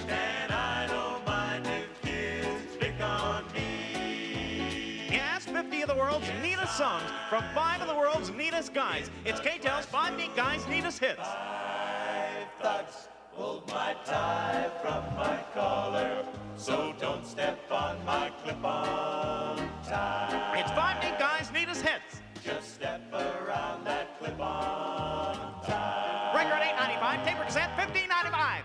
and I don't mind if kids pick on me. Yes, 50 of the world's neatest songs from 5 of the world's neatest guys. It's K-Tel's 5 Neat Guys' Neatest Hits. 5 thugs pulled my tie from my collar, so don't step on my clip-on tie. It's 5 neat guys, neat as heads. Just step around that clip-on tie. Regular at $8.95, taper cassette $15.95.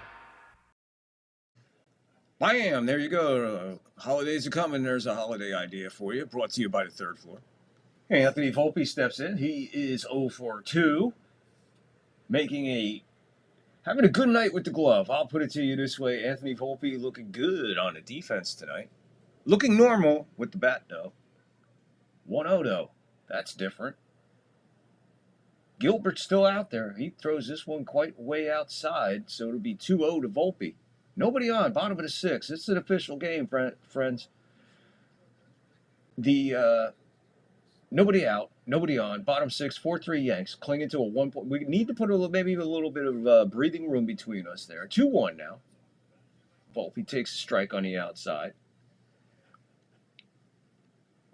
Bam! There you go. Holidays are coming. There's a holiday idea for you. Brought to you by the Third Floor. Anthony Volpe steps in. He is 0 for 2. Having a good night with the glove. I'll put it to you this way. Anthony Volpe looking good on the defense tonight. Looking normal with the bat, though. 1-0, though. That's different. Gilbert's still out there. He throws this one quite way outside, so it'll be 2-0 to Volpe. Nobody on, bottom of the 6th. It's an official game, friends. Nobody out, nobody on, bottom 6, 4-3 Yanks, clinging to a 1 point. We need to put maybe a little bit of breathing room between us there. 2-1 now. Volpe takes a strike on the outside.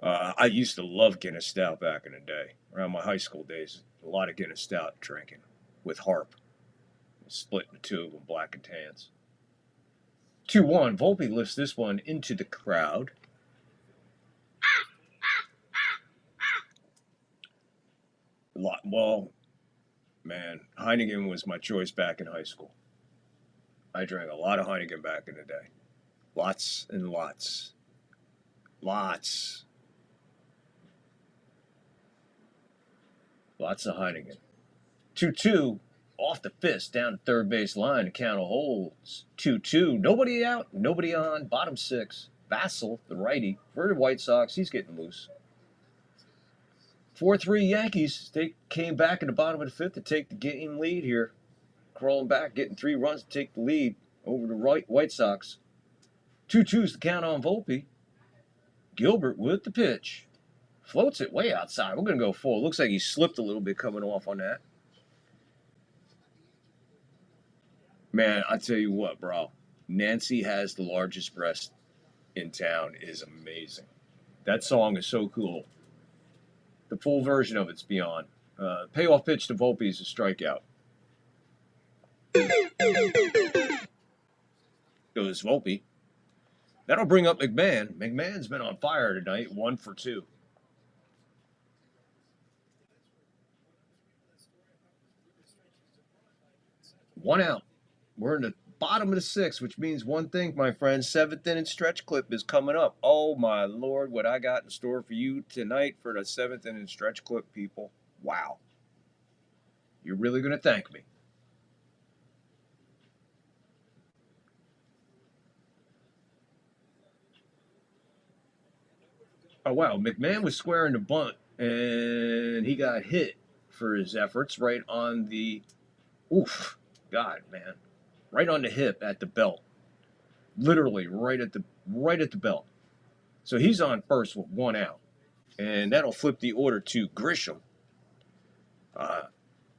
I used to love Guinness Stout back in the day. Around my high school days, a lot of Guinness Stout drinking with Harp. Split in two of them, black and tans. 2-1. Volpe lifts this one into the crowd. Well, man, Heineken was my choice back in high school. I drank a lot of Heineken back in the day. Lots and lots. Lots of Heineken. 2-2. Off the fist, down the third base line. The count holds 2-2. Nobody out, nobody on. Bottom 6. Vassell, the righty, for the White Sox. He's getting loose. 4-3 Yankees. They came back in the bottom of the 5th to take the game lead here. Crawling back, getting 3 runs to take the lead over the White Sox. 2-2's the count on Volpe. Gilbert with the pitch. Floats it way outside. We're going to go full. Looks like he slipped a little bit coming off on that. Man, I tell you what, bro. Nancy Has the Largest Breast in Town is amazing. That song is so cool. The full version of it's beyond. Payoff pitch to Volpe is a strikeout. Goes Volpe. That'll bring up McMahon. McMahon's been on fire tonight, 1 for 2. One out. We're in the bottom of the 6th, which means one thing, my friends. 7th inning stretch clip is coming up. Oh, my Lord, what I got in store for you tonight for the 7th inning stretch clip, people. Wow. You're really going to thank me. Oh, wow. McMahon was squaring the bunt, and he got hit for his efforts right on the... Oof. God, man. Right on the hip at the belt. Literally right at the belt. So he's on first with 1 out. And that'll flip the order to Grisham.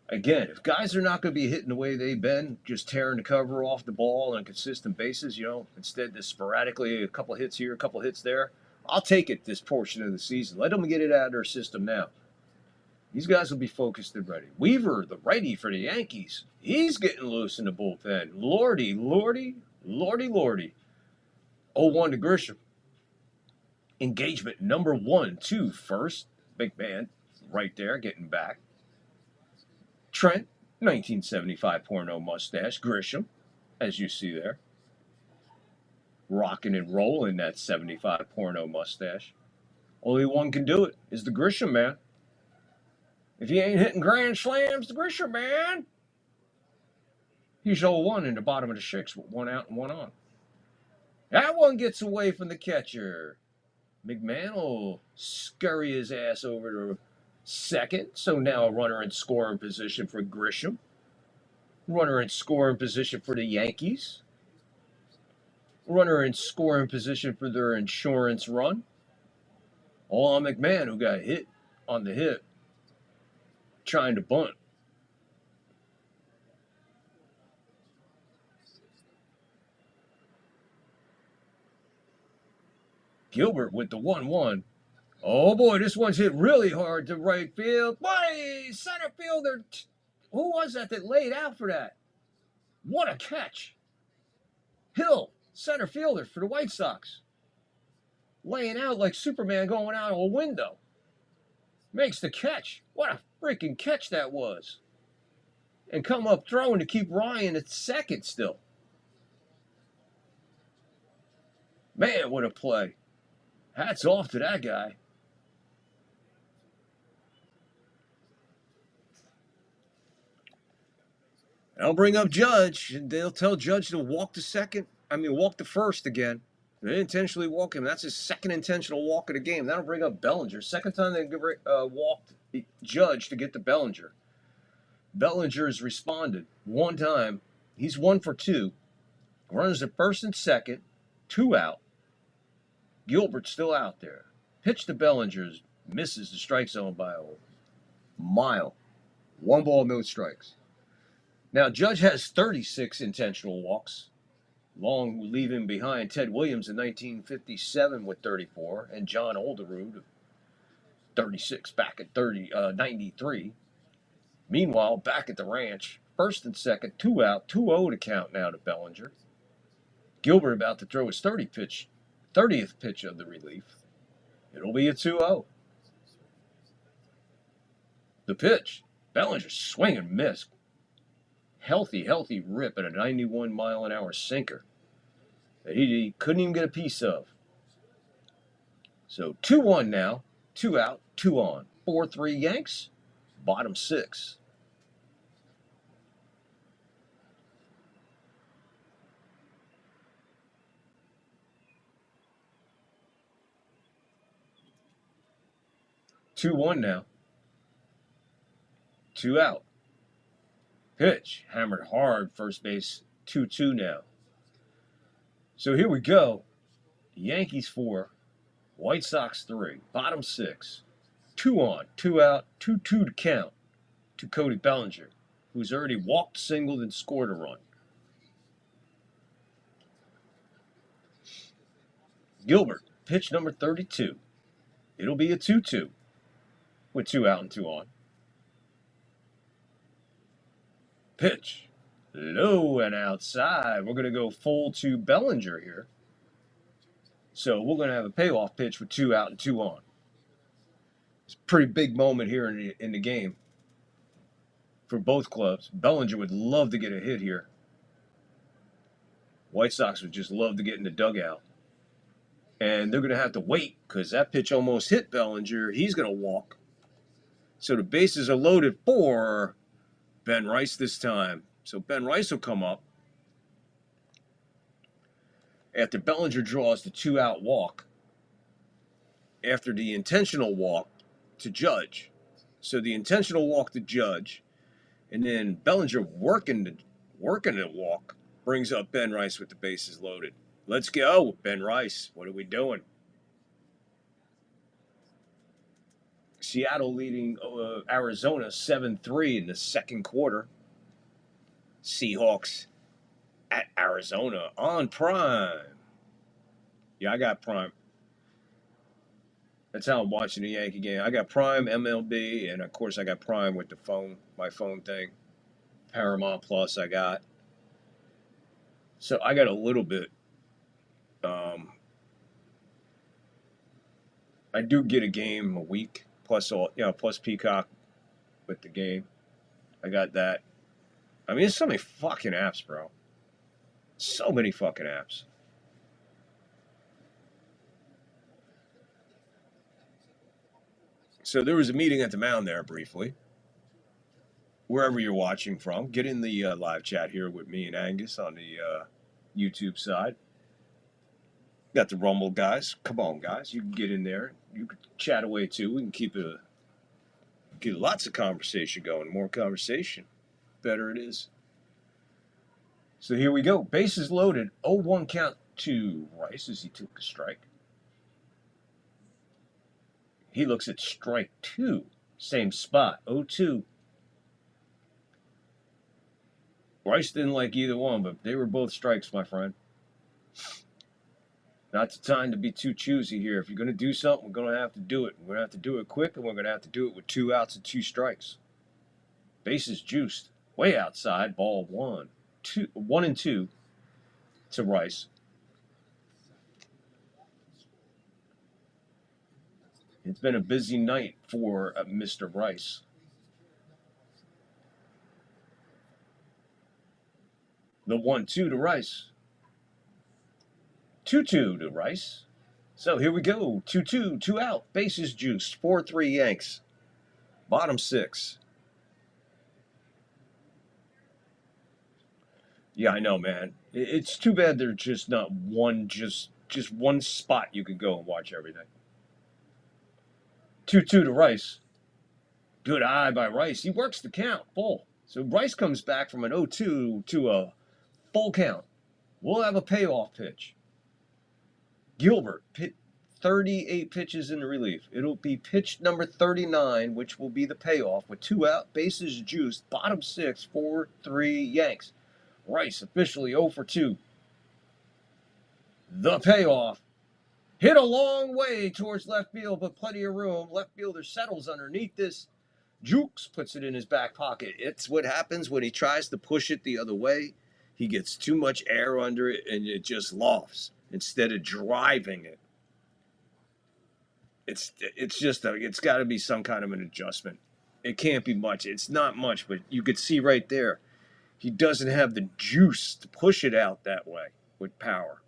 Again, if guys are not going to be hitting the way they've been, just tearing the cover off the ball on consistent basis, instead of sporadically a couple hits here, a couple hits there, I'll take it this portion of the season. Let them get it out of their system now. These guys will be focused and ready. Weaver, the righty for the Yankees, he's getting loose in the bullpen. Lordy. 0-1 to Grisham. Engagement number 1 to first. Big man right there getting back. Trent, 1975 porno mustache. Grisham, as you see there. Rocking and rolling that 75 porno mustache. Only one can do it is the Grisham man. If he ain't hitting grand slams, the Grisham man. He's 0-1 in the bottom of the 6th with 1 out and 1 on. That one gets away from the catcher. McMahon will scurry his ass over to second. So now a runner in scoring position for Grisham. Runner in scoring position for the Yankees. Runner in scoring position for their insurance run. All on McMahon, who got hit on the hip trying to bunt. Gilbert with the 1-1. Oh boy, this one's hit really hard to right field. Buddy, center fielder. Who was that laid out for that? What a catch. Hill, center fielder for the White Sox. Laying out like Superman going out of a window. Makes the catch. What a freaking catch that was. And come up throwing to keep Ryan at second still. Man, what a play. Hats off to that guy. I'll bring up Judge, and they'll tell Judge to walk to first again. They intentionally walk him. That's his second intentional walk of the game. That'll bring up Bellinger. Second time they walked Judge to get to Bellinger. Bellinger has responded one time. He's 1 for 2. Runs at first and second. 2 out. Gilbert's still out there. Pitch to Bellinger. Misses the strike zone by a mile. 1 ball, no strikes. Now, Judge has 36 intentional walks. Long leaving behind Ted Williams in 1957 with 34, and John Olerud, 36 back at 93. Meanwhile, back at the ranch, first and second, 2 out, 2-0 to count now to Bellinger. Gilbert about to throw his 30th pitch of the relief. It'll be a 2-0. The pitch, Bellinger swing and miss. Healthy rip at a 91-mile-an-hour sinker that he couldn't even get a piece of. So 2-1 now, 2 out, 2 on. 4-3 Yanks, bottom 6. Two one now. 2 out. Pitch, hammered hard, first base, 2-2 now. So here we go. Yankees 4, White Sox 3, bottom 6. 2 on, 2 out, 2-2 to count to Cody Bellinger, who's already walked, singled, and scored a run. Gilbert, pitch number 32. It'll be a 2-2 with 2 out and 2 on. Pitch, low and outside. We're going to go full to Bellinger here. So we're going to have a payoff pitch with 2 out and 2 on. It's a pretty big moment here in the game for both clubs. Bellinger would love to get a hit here. White Sox would just love to get in the dugout. And they're going to have to wait because that pitch almost hit Bellinger. He's going to walk. So the bases are loaded for Ben Rice this time. So Ben Rice will come up after Bellinger draws the 2-out walk after the intentional walk to Judge. So the intentional walk to Judge, and then Bellinger working the walk brings up Ben Rice with the bases loaded. Let's go, Ben Rice. What are we doing? Seattle leading Arizona 7-3 in the second quarter. Seahawks at Arizona on Prime. Yeah, I got Prime. That's how I'm watching the Yankee game. I got Prime, MLB, and of course I got Prime with the phone, my phone thing. Paramount Plus I got. So I got a little bit. I do get a game a week. Plus Peacock with the game. I got that. I mean, there's so many fucking apps, bro. So many fucking apps. So there was a meeting at the mound there briefly. Wherever you're watching from, get in the live chat here with me and Angus on the YouTube side. Got the Rumble guys. Come on, guys. You can get in there. You can chat away too. We can get lots of conversation going. More conversation, better it is. So here we go. Bases loaded. 0-1 count to Rice as he took a strike. He looks at strike 2. Same spot. 0-2. Rice didn't like either one, but they were both strikes, my friend. Not the time to be too choosy here. If you're going to do something, we're going to have to do it. We're going to have to do it quick, and we're going to have to do it with 2 outs and 2 strikes. Bases juiced. Way outside, ball 1. 1 and 2 to Rice. It's been a busy night for Mr. Rice. The 1-2 to Rice. 2-2 to Rice. So here we go. 2-2, 2 out. Bases juiced. 4-3 Yanks. Bottom 6. Yeah, I know, man. It's too bad there's just not one, just one spot you could go and watch everything. 2-2 to Rice. Good eye by Rice. He works the count, full. So Rice comes back from an 0-2 to a full count. We'll have a payoff pitch. Gilbert, 38 pitches in relief. It'll be pitch number 39, which will be the payoff with 2 out, bases juiced, bottom 6, 4-3 Yanks. Rice officially 0 for 2. The payoff. Hit a long way towards left field, but plenty of room. Left fielder settles underneath this. Jukes puts it in his back pocket. It's what happens when he tries to push it the other way. He gets too much air under it, and it just lofts instead of driving it. It's got to be some kind of an adjustment. It can't be much. It's not much, but you could see right there, he doesn't have the juice to push it out that way with power.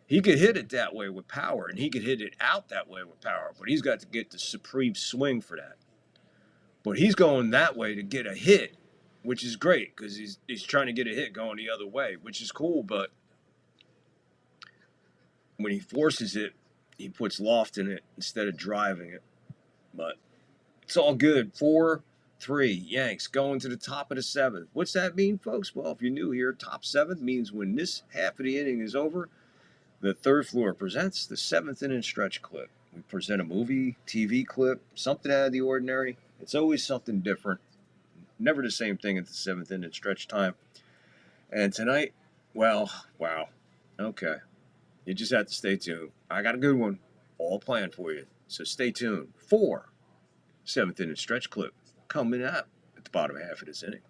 He could hit it that way with power, and he could hit it out that way with power, but he's got to get the supreme swing for that. But he's going that way to get a hit, which is great because he's trying to get a hit going the other way, which is cool, but when he forces it, he puts loft in it instead of driving it. But it's all good. 4-3 Yanks going to the top of the 7th. What's that mean, folks? Well, if you're new here, top 7th means when this half of the inning is over, the Third Floor presents the 7th inning stretch clip. We present a movie, TV clip, something out of the ordinary. It's always something different. Never the same thing at the 7th inning stretch time. And tonight, well, wow. Okay. You just have to stay tuned. I got a good one all planned for you. So stay tuned for 7th inning stretch clip coming up at the bottom half of this inning.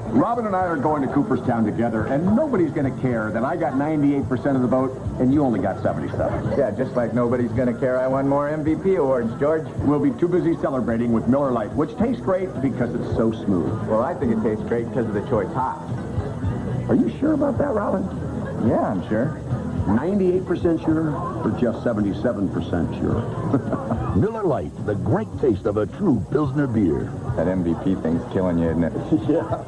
Robin and I are going to Cooperstown together, and nobody's going to care that I got 98% of the vote and you only got 77. Yeah, just like nobody's going to care I won more MVP awards, George. We'll be too busy celebrating with Miller Lite, which tastes great because it's so smooth. Well, I think it tastes great because of the choice hops. Are you sure about that, Robin? Yeah, I'm sure. 98% sure or just 77% sure? Miller Lite, the great taste of a true Pilsner beer. That MVP thing's killing you, isn't it? Yeah.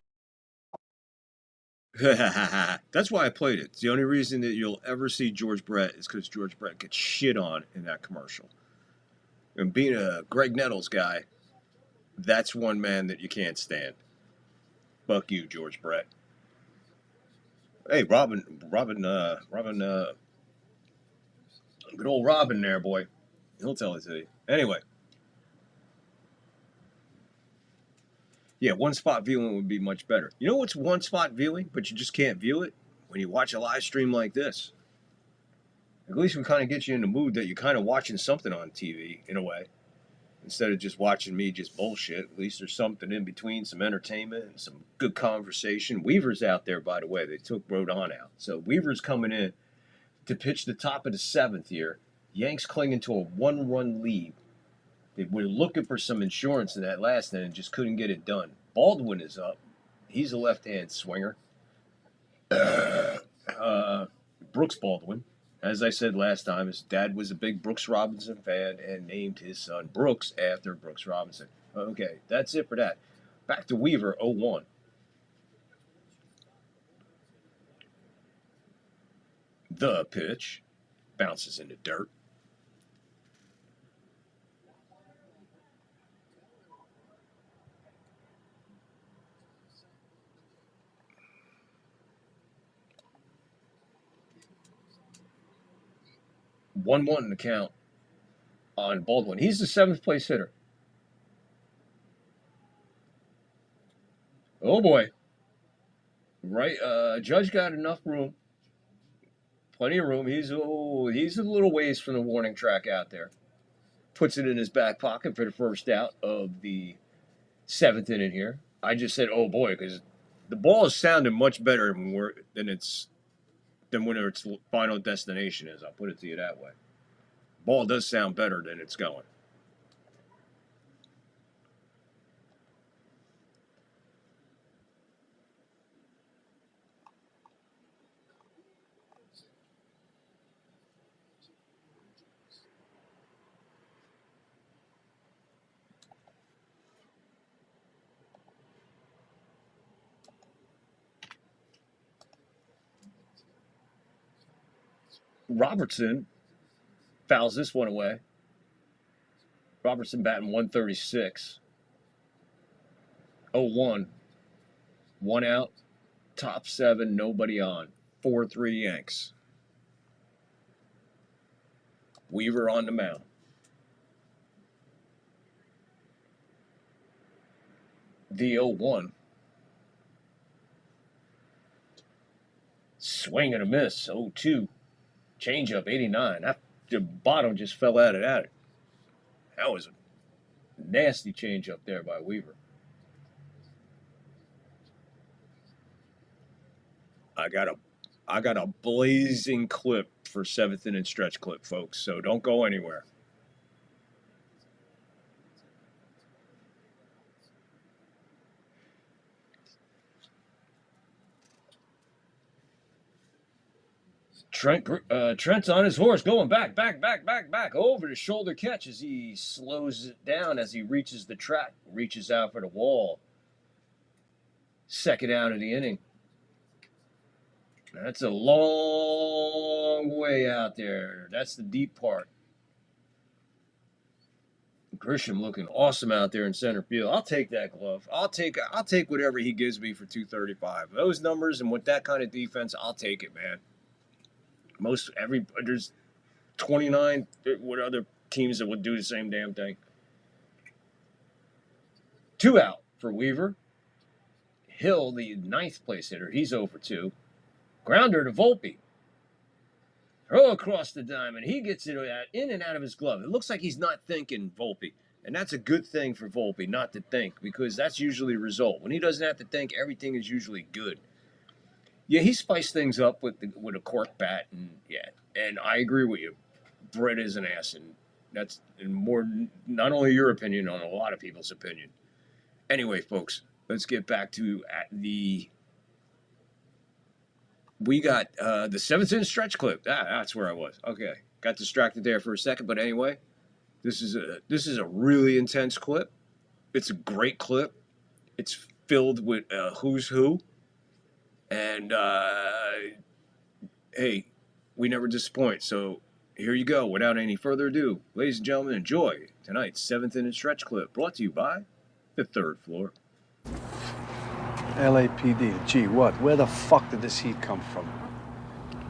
That's why I played it. It's the only reason that you'll ever see George Brett is because George Brett gets shit on in that commercial. And being a Greg Nettles guy, that's one man that you can't stand. Fuck you, George Brett. Hey, Robin, good old Robin there, boy. He'll tell it to you. Anyway. Yeah, one-spot viewing would be much better. You know what's one-spot viewing, but you just can't view it? When you watch a live stream like this. At least we kind of get you in the mood that you're kind of watching something on TV, in a way. Instead of just watching me just bullshit. At least there's something in between, some entertainment, and some good conversation. Weaver's out there, by the way. They took Rodon out. So Weaver's coming in to pitch the top of the 7th here. Yanks clinging to a 1-run lead. They were looking for some insurance in that last inning and just couldn't get it done. Baldwin is up. He's a left-hand swinger. Brooks Baldwin. As I said last time, his dad was a big Brooks Robinson fan and named his son Brooks after Brooks Robinson. Okay, that's it for that. Back to Weaver, 0-1. The pitch bounces into dirt. One in the count on Baldwin. He's the 7th place hitter. Oh boy. Right, Judge got enough room. Plenty of room. He's a little ways from the warning track out there. Puts it in his back pocket for the first out of the 7th inning here. I just said, oh boy, because The ball is sounding much better than when its final destination is. I'll put it to you that way. Ball does sound better than it's going. Robertson fouls this one away. Robertson batting 136. 0-1. 1 out. Top 7. Nobody on. 4-3 Yanks. Weaver on the mound. The 0-1. Swing and a miss. 0-2. Changeup, 89. The bottom just fell out of that. That was a nasty changeup there by Weaver. I got a blazing clip for 7th inning stretch clip, folks, so don't go anywhere. Trent's on his horse, going back, over the shoulder catch as he slows it down as he reaches the track, reaches out for the wall. 2nd out of the inning. That's a long way out there. That's the deep part. Grisham looking awesome out there in center field. I'll take that glove. I'll take whatever he gives me for 235. Those numbers and with that kind of defense, I'll take it, man. There's 29 what other teams that would do the same damn thing. 2 out for Weaver. Hill, the 9th place hitter, he's 0-2. Grounder to Volpe. Throw across the diamond. He gets it in and out of his glove. It looks like he's not thinking, Volpe. And that's a good thing for Volpe, not to think, because that's usually the result. When he doesn't have to think, everything is usually good. Yeah, he spiced things up with a cork bat, and I agree with you. Brett is an ass, and that's more not only your opinion, on a lot of people's opinion. Anyway, folks, let's get back to we got the 7th inning stretch clip. That's where I was. Okay, got distracted there for a second, but anyway, this is a really intense clip. It's a great clip. It's filled with who's who. And, hey, we never disappoint. So here you go. Without any further ado, ladies and gentlemen, enjoy tonight's 7th inning stretch clip brought to you by the 3rd Floor. LAPD. Gee, what? Where the fuck did this heat come from?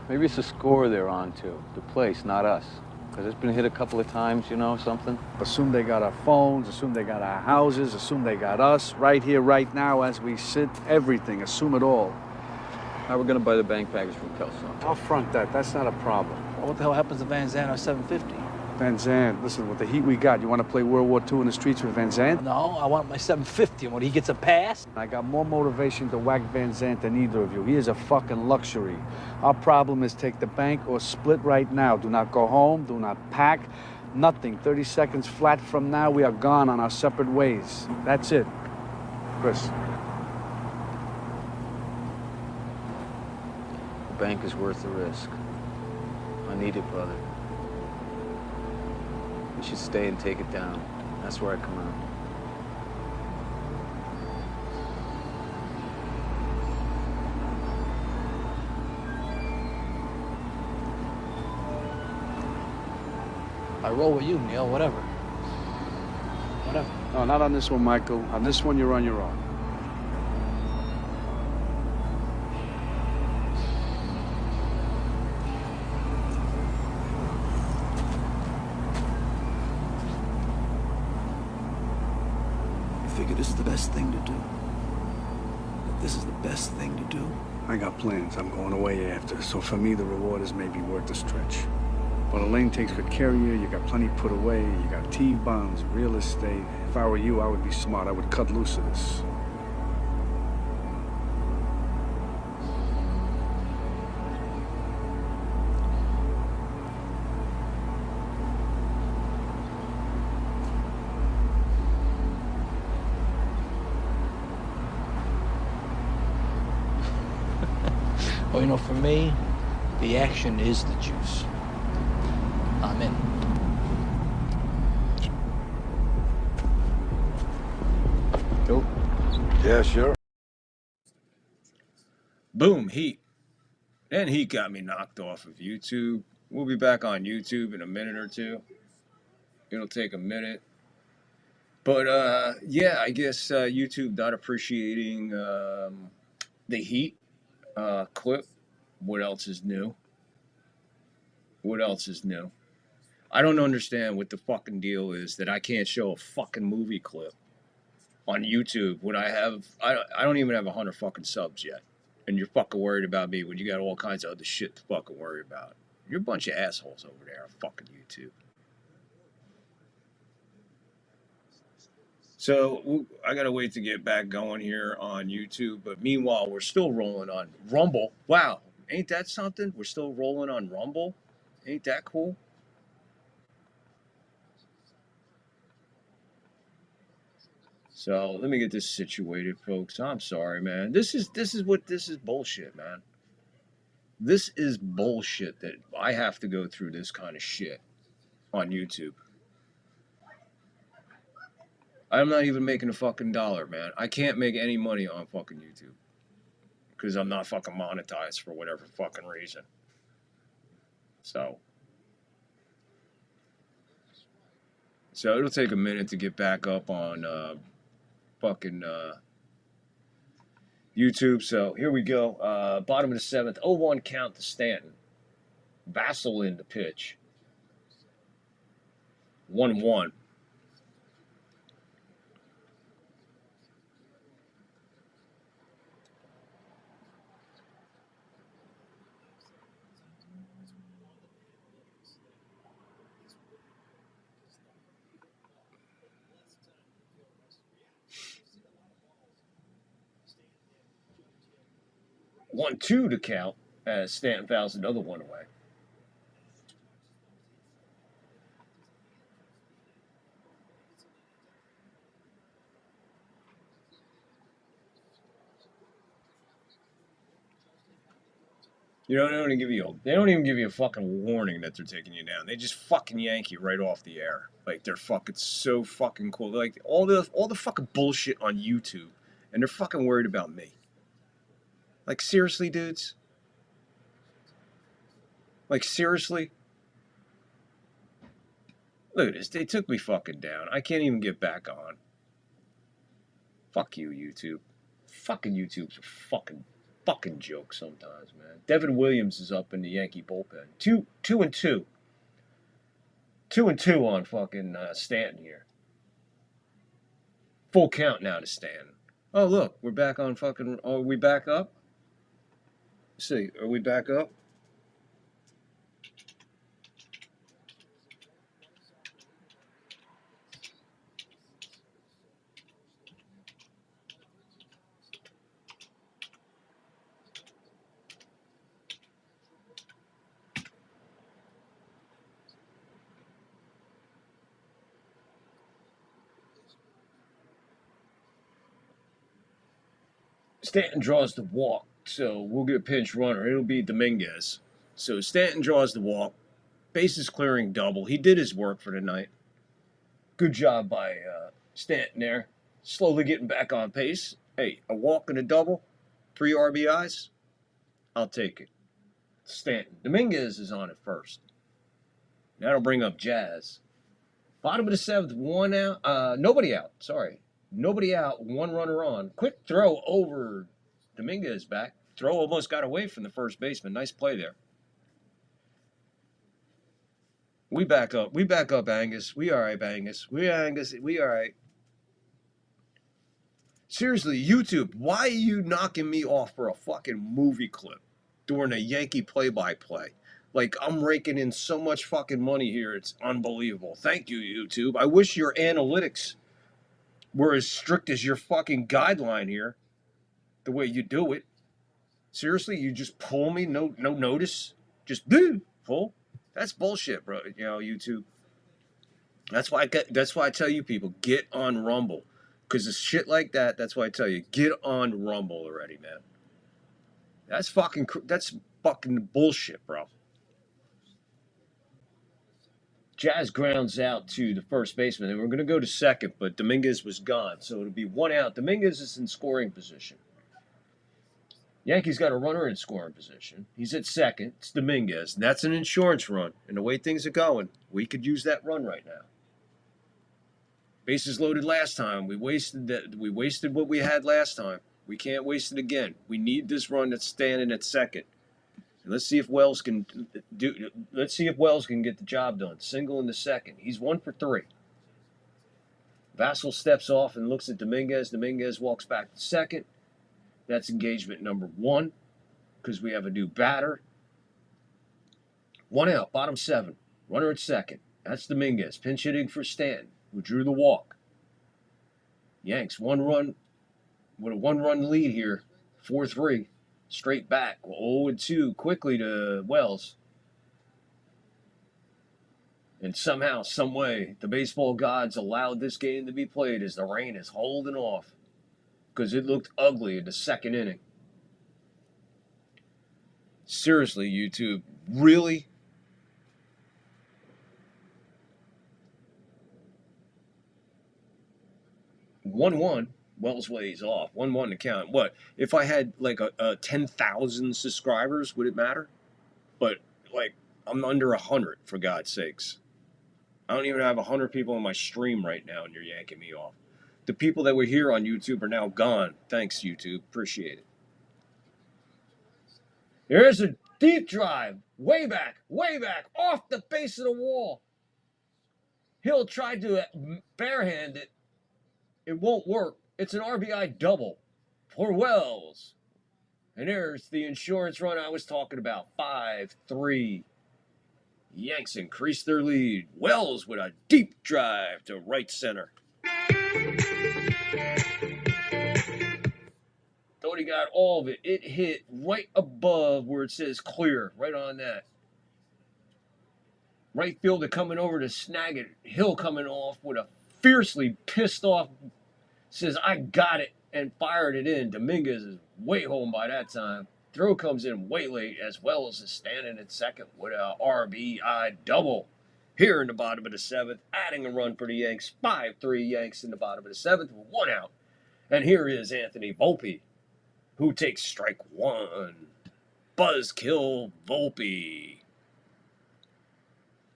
Maybe it's the score they're on to. The place, not us. Because it's been hit a couple of times, you know, something. Assume they got our phones, assume they got our houses, assume they got us right here, right now, as we sit. Everything. Assume it all. Now we're going to buy the bank package from Kelso. I'll front that. That's not a problem. What the hell happens to Van Zandt or 750? Van Zandt, listen, with the heat we got, you want to play World War II in the streets with Van Zandt? No, I want my 750. And when he gets a pass? I got more motivation to whack Van Zandt than either of you. He is a fucking luxury. Our problem is take the bank or split right now. Do not go home. Do not pack. Nothing. 30 seconds flat from now, we are gone on our separate ways. That's it. Chris. The bank is worth the risk. I need it, brother. We should stay and take it down. That's where I come out. I roll with you, Neil, whatever. Whatever. No, not on this one, Michael. On this one, you're on your own. This is the best thing to do. This is the best thing to do. I got plans. I'm going away after, so for me, the reward is maybe worth the stretch. But Elaine takes good care of you. You got plenty put away. You got T-bonds, real estate. If I were you, I would be smart. I would cut loose of this. Well, you know, for me, the action is the juice. I'm in. Cool. Yeah, sure. Boom, Heat. And Heat got me knocked off of YouTube. We'll be back on YouTube in a minute or two. It'll take a minute. But, yeah, I guess YouTube not appreciating the Heat clip. What else is new? What else is new? I don't understand what the fucking deal is that I can't show a fucking movie clip on YouTube when I don't even have 100 fucking subs yet. And you're fucking worried about me when you got all kinds of other shit to fucking worry about. You're a bunch of assholes over there on fucking YouTube. So I gotta wait to get back going here on YouTube. But meanwhile, we're still rolling on Rumble. Wow, ain't that something? We're still rolling on Rumble. Ain't that cool? So let me get this situated, folks. I'm sorry, man. This is bullshit, man. This is bullshit that I have to go through this kind of shit on YouTube. I'm not even making a fucking dollar, man. I can't make any money on fucking YouTube because I'm not fucking monetized for whatever fucking reason. So it'll take a minute to get back up on fucking YouTube. So here we go. Bottom of the seventh, 0-1 count to Stanton. Vassell in the pitch. 1-1. One, 2 to count as Stanton fouls another one away. You know, they don't even give you a fucking warning that they're taking you down. They just fucking yank you right off the air. Like they're fucking so fucking cool. They're like all the fucking bullshit on YouTube, and they're fucking worried about me. Like seriously, dudes? Like seriously? Look at this. They took me fucking down. I can't even get back on. Fuck you, YouTube. Fucking YouTube's a fucking joke sometimes, man. Devin Williams is up in the Yankee bullpen. 2-2. 2-2 on fucking Stanton here. Full count now to Stanton. Oh, look. We're back on fucking... Are we back up? Let's see. Are we back up? Stanton draws the walk, so we'll get a pinch runner. It'll be Dominguez. So Stanton draws the walk. Bases clearing double. He did his work for the night. Good job by Stanton there. Slowly getting back on pace. Hey, a walk and a double. 3 RBIs. I'll take it. Stanton. Dominguez is on at first. That'll bring up Jazz. Bottom of the seventh, 1 out. Nobody out. Sorry. Nobody out, 1 runner on. Quick throw over Dominguez back. Throw almost got away from the first baseman. Nice play there. We back up. We back up, Angus. We all right, Angus. We all right. Seriously, YouTube, why are you knocking me off for a fucking movie clip during a Yankee play-by-play? Like, I'm raking in so much fucking money here. It's unbelievable. Thank you, YouTube. I wish your analytics were as strict as your fucking guideline here, the way you do it. Seriously, you just pull me, no notice, just pull. That's bullshit, bro. You know, YouTube. That's why I tell you people, get on Rumble, because it's shit like that. That's why I tell you, get on Rumble already, man. That's fucking bullshit, bro. Jazz grounds out to the first baseman. And we're going to go to second, but Dominguez was gone. So it'll be one out. Dominguez is in scoring position. Yankees got a runner in scoring position. He's at second. It's Dominguez. And that's an insurance run. And the way things are going, we could use that run right now. Bases loaded last time. We wasted what we had last time. We can't waste it again. We need this run that's standing at second. And let's see if Wells can get the job done. Single in the second. He's 1 for 3. Vassell steps off and looks at Dominguez. Dominguez walks back to second. That's engagement number 1 because we have a new batter. 1 out, bottom 7. Runner at second. That's Dominguez. Pinch hitting for Stanton, who drew the walk. Yanks, 1 run with a 1-run lead here. 4-3. Straight back. 0-2 quickly to Wells. And somehow, some way, the baseball gods allowed this game to be played as the rain is holding off. Because it looked ugly in the second inning. Seriously, YouTube, really? One, Wells ways off. 1-1 to count. What? If I had like a 10,000 subscribers, would it matter? But like, I'm under 100, for God's sakes. I don't even have 100 people on my stream right now, and you're yanking me off. The people that were here on YouTube are now gone. Thanks, YouTube. Appreciate it. There's a deep drive. Way back, off the base of the wall. Hill tried to barehand it. It won't work. It's an RBI double for Wells. And there's the insurance run I was talking about. 5-3. Yanks increase their lead. Wells with a deep drive to right center. Thought he got all of it. It hit right above where it says clear, right on that. Right fielder coming over to snag it. Hill coming off with a fiercely pissed off, says, I got it, and fired it in. Dominguez is way home by that time. Throw comes in way late, as Wells is standing at second with a RBI double. Here in the bottom of the 7th, adding a run for the Yanks. 5-3 Yanks in the bottom of the 7th with 1 out. And here is Anthony Volpe, who takes strike 1. Buzzkill Volpe.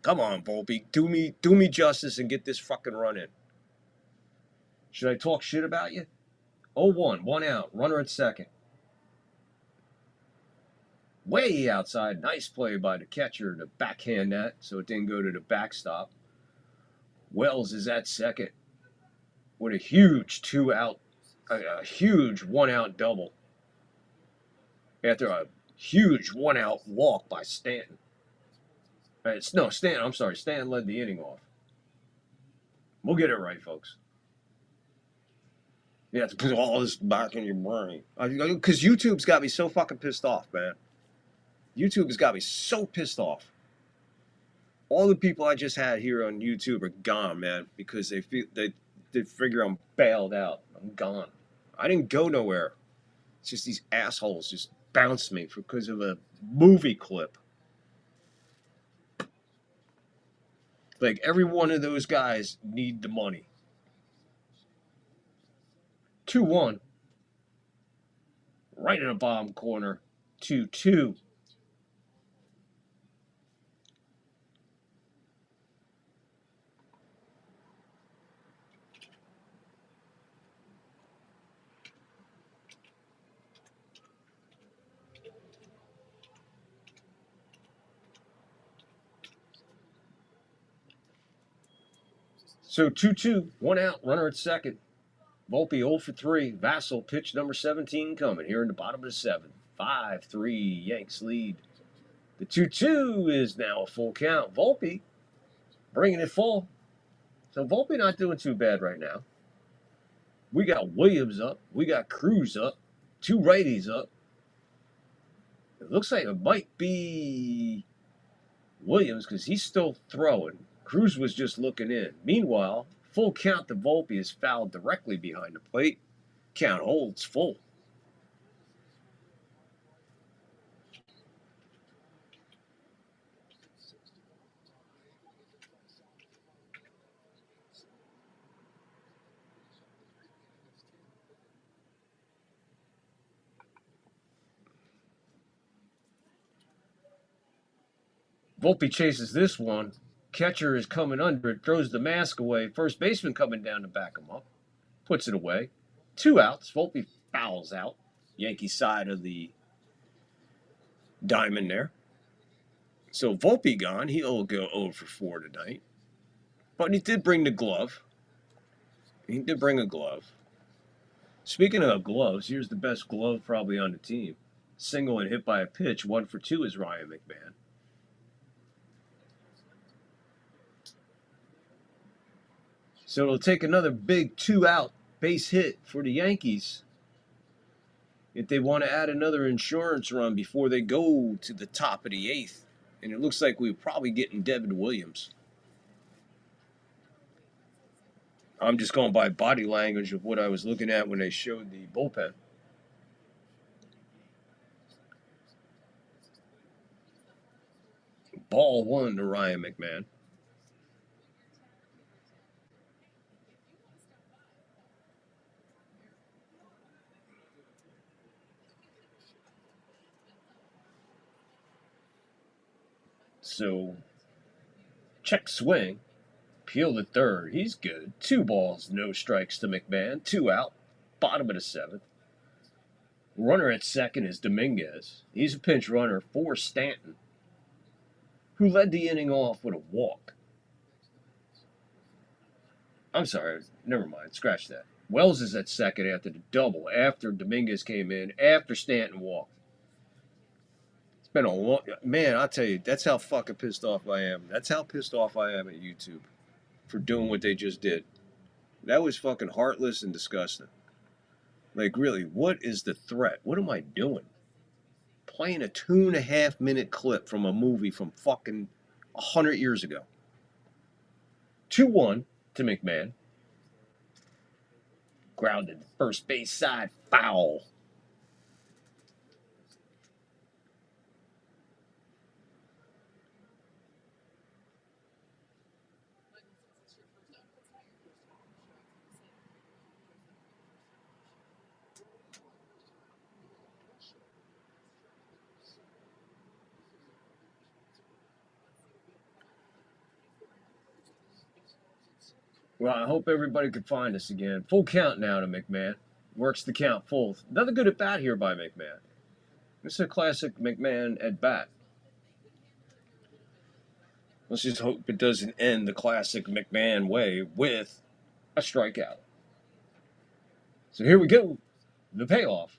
Come on, Volpe. Do me justice and get this fucking run in. Should I talk shit about you? 0-1, 1 out. Runner at second. Way outside. Nice play by the catcher to backhand that so it didn't go to the backstop. Wells is at second with a huge 2-out, a huge 1-out double after a huge 1-out walk by Stanton. Stanton led the inning off. We'll get it right, folks. You have to put all this back in your brain. Because YouTube's got me so fucking pissed off, man. YouTube has got me so pissed off. All the people I just had here on YouTube are gone, man, because they figure I'm bailed out. I'm gone. I didn't go nowhere. It's just these assholes just bounced me because of a movie clip. Like, every one of those guys need the money. 2-1. Right in the bottom corner. 2-2. So 2-2, 1 out, runner at second. Volpe 0 for 3. Vassell pitch number 17 coming here in the bottom of the 7th. 5-3 Yanks lead. The 2-2 is now a full count. Volpe bringing it full. So Volpe not doing too bad right now. We got Williams up. We got Cruz up. 2 righties up. It looks like it might be Williams because he's still throwing. Cruz was just looking in. Meanwhile, full count to Volpe is fouled directly behind the plate. Count holds full. Volpe chases this one. Catcher is coming under it, throws the mask away. First baseman coming down to back him up. Puts it away. 2 outs. Volpe fouls out. Yankee side of the diamond there. So Volpe gone. He'll go 0 for 4 tonight. But he did bring the glove. He did bring a glove. Speaking of gloves, here's the best glove probably on the team. Single and hit by a pitch. 1 for 2 is Ryan McMahon. So it'll take another big 2-out base hit for the Yankees if they want to add another insurance run before they go to the top of the 8th. And it looks like we're probably getting Devin Williams. I'm just going by body language of what I was looking at when they showed the bullpen. Ball 1 to Ryan McMahon. So, check swing. Peel to third. He's good. 2 balls, no strikes to McMahon. 2 out. Bottom of the 7th. Runner at second is Dominguez. He's a pinch runner for Stanton, who led the inning off with a walk. I'm sorry. Never mind. Scratch that. Wells is at second after the double, after Dominguez came in, after Stanton walked. It's been a long... Man, I'll tell you, that's how fucking pissed off I am. That's how pissed off I am at YouTube for doing what they just did. That was fucking heartless and disgusting. Like, really, what is the threat? What am I doing? Playing a 2.5-minute clip from a movie from fucking 100 years ago. 2-1 to McMahon. Grounded first base side, foul. Well, I hope everybody can find us again. Full count now to McMahon. Works the count full. Another good at bat here by McMahon. This is a classic McMahon at bat. Let's just hope it doesn't end the classic McMahon way with a strikeout. So here we go. The payoff.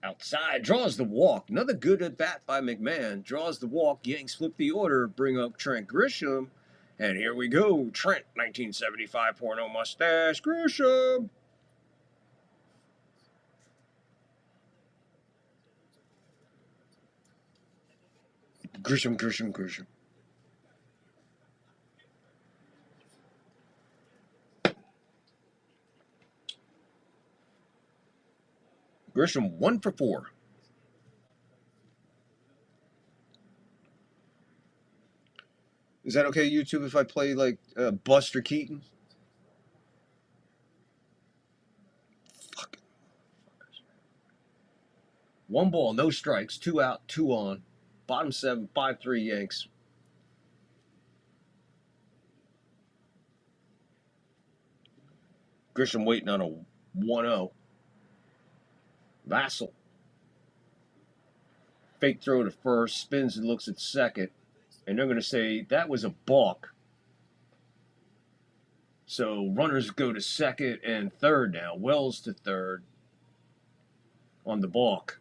Outside, draws the walk. Another good at bat by McMahon. Draws the walk. Yanks flip the order. Bring up Trent Grisham. And here we go. Trent, 1975 porno mustache. Grisham. Grisham, Grisham, Grisham. Grisham 1 for 4. Is that okay, YouTube, if I play like Buster Keaton? Fuck. 1 ball, no strikes, 2 out, 2 on. Bottom 7, 5-3 Yanks. Grisham waiting on a 1-0. Vassell. Fake throw to first, spins and looks at second. And they're going to say that was a balk. So runners go to second and third now. Wells to third on the balk.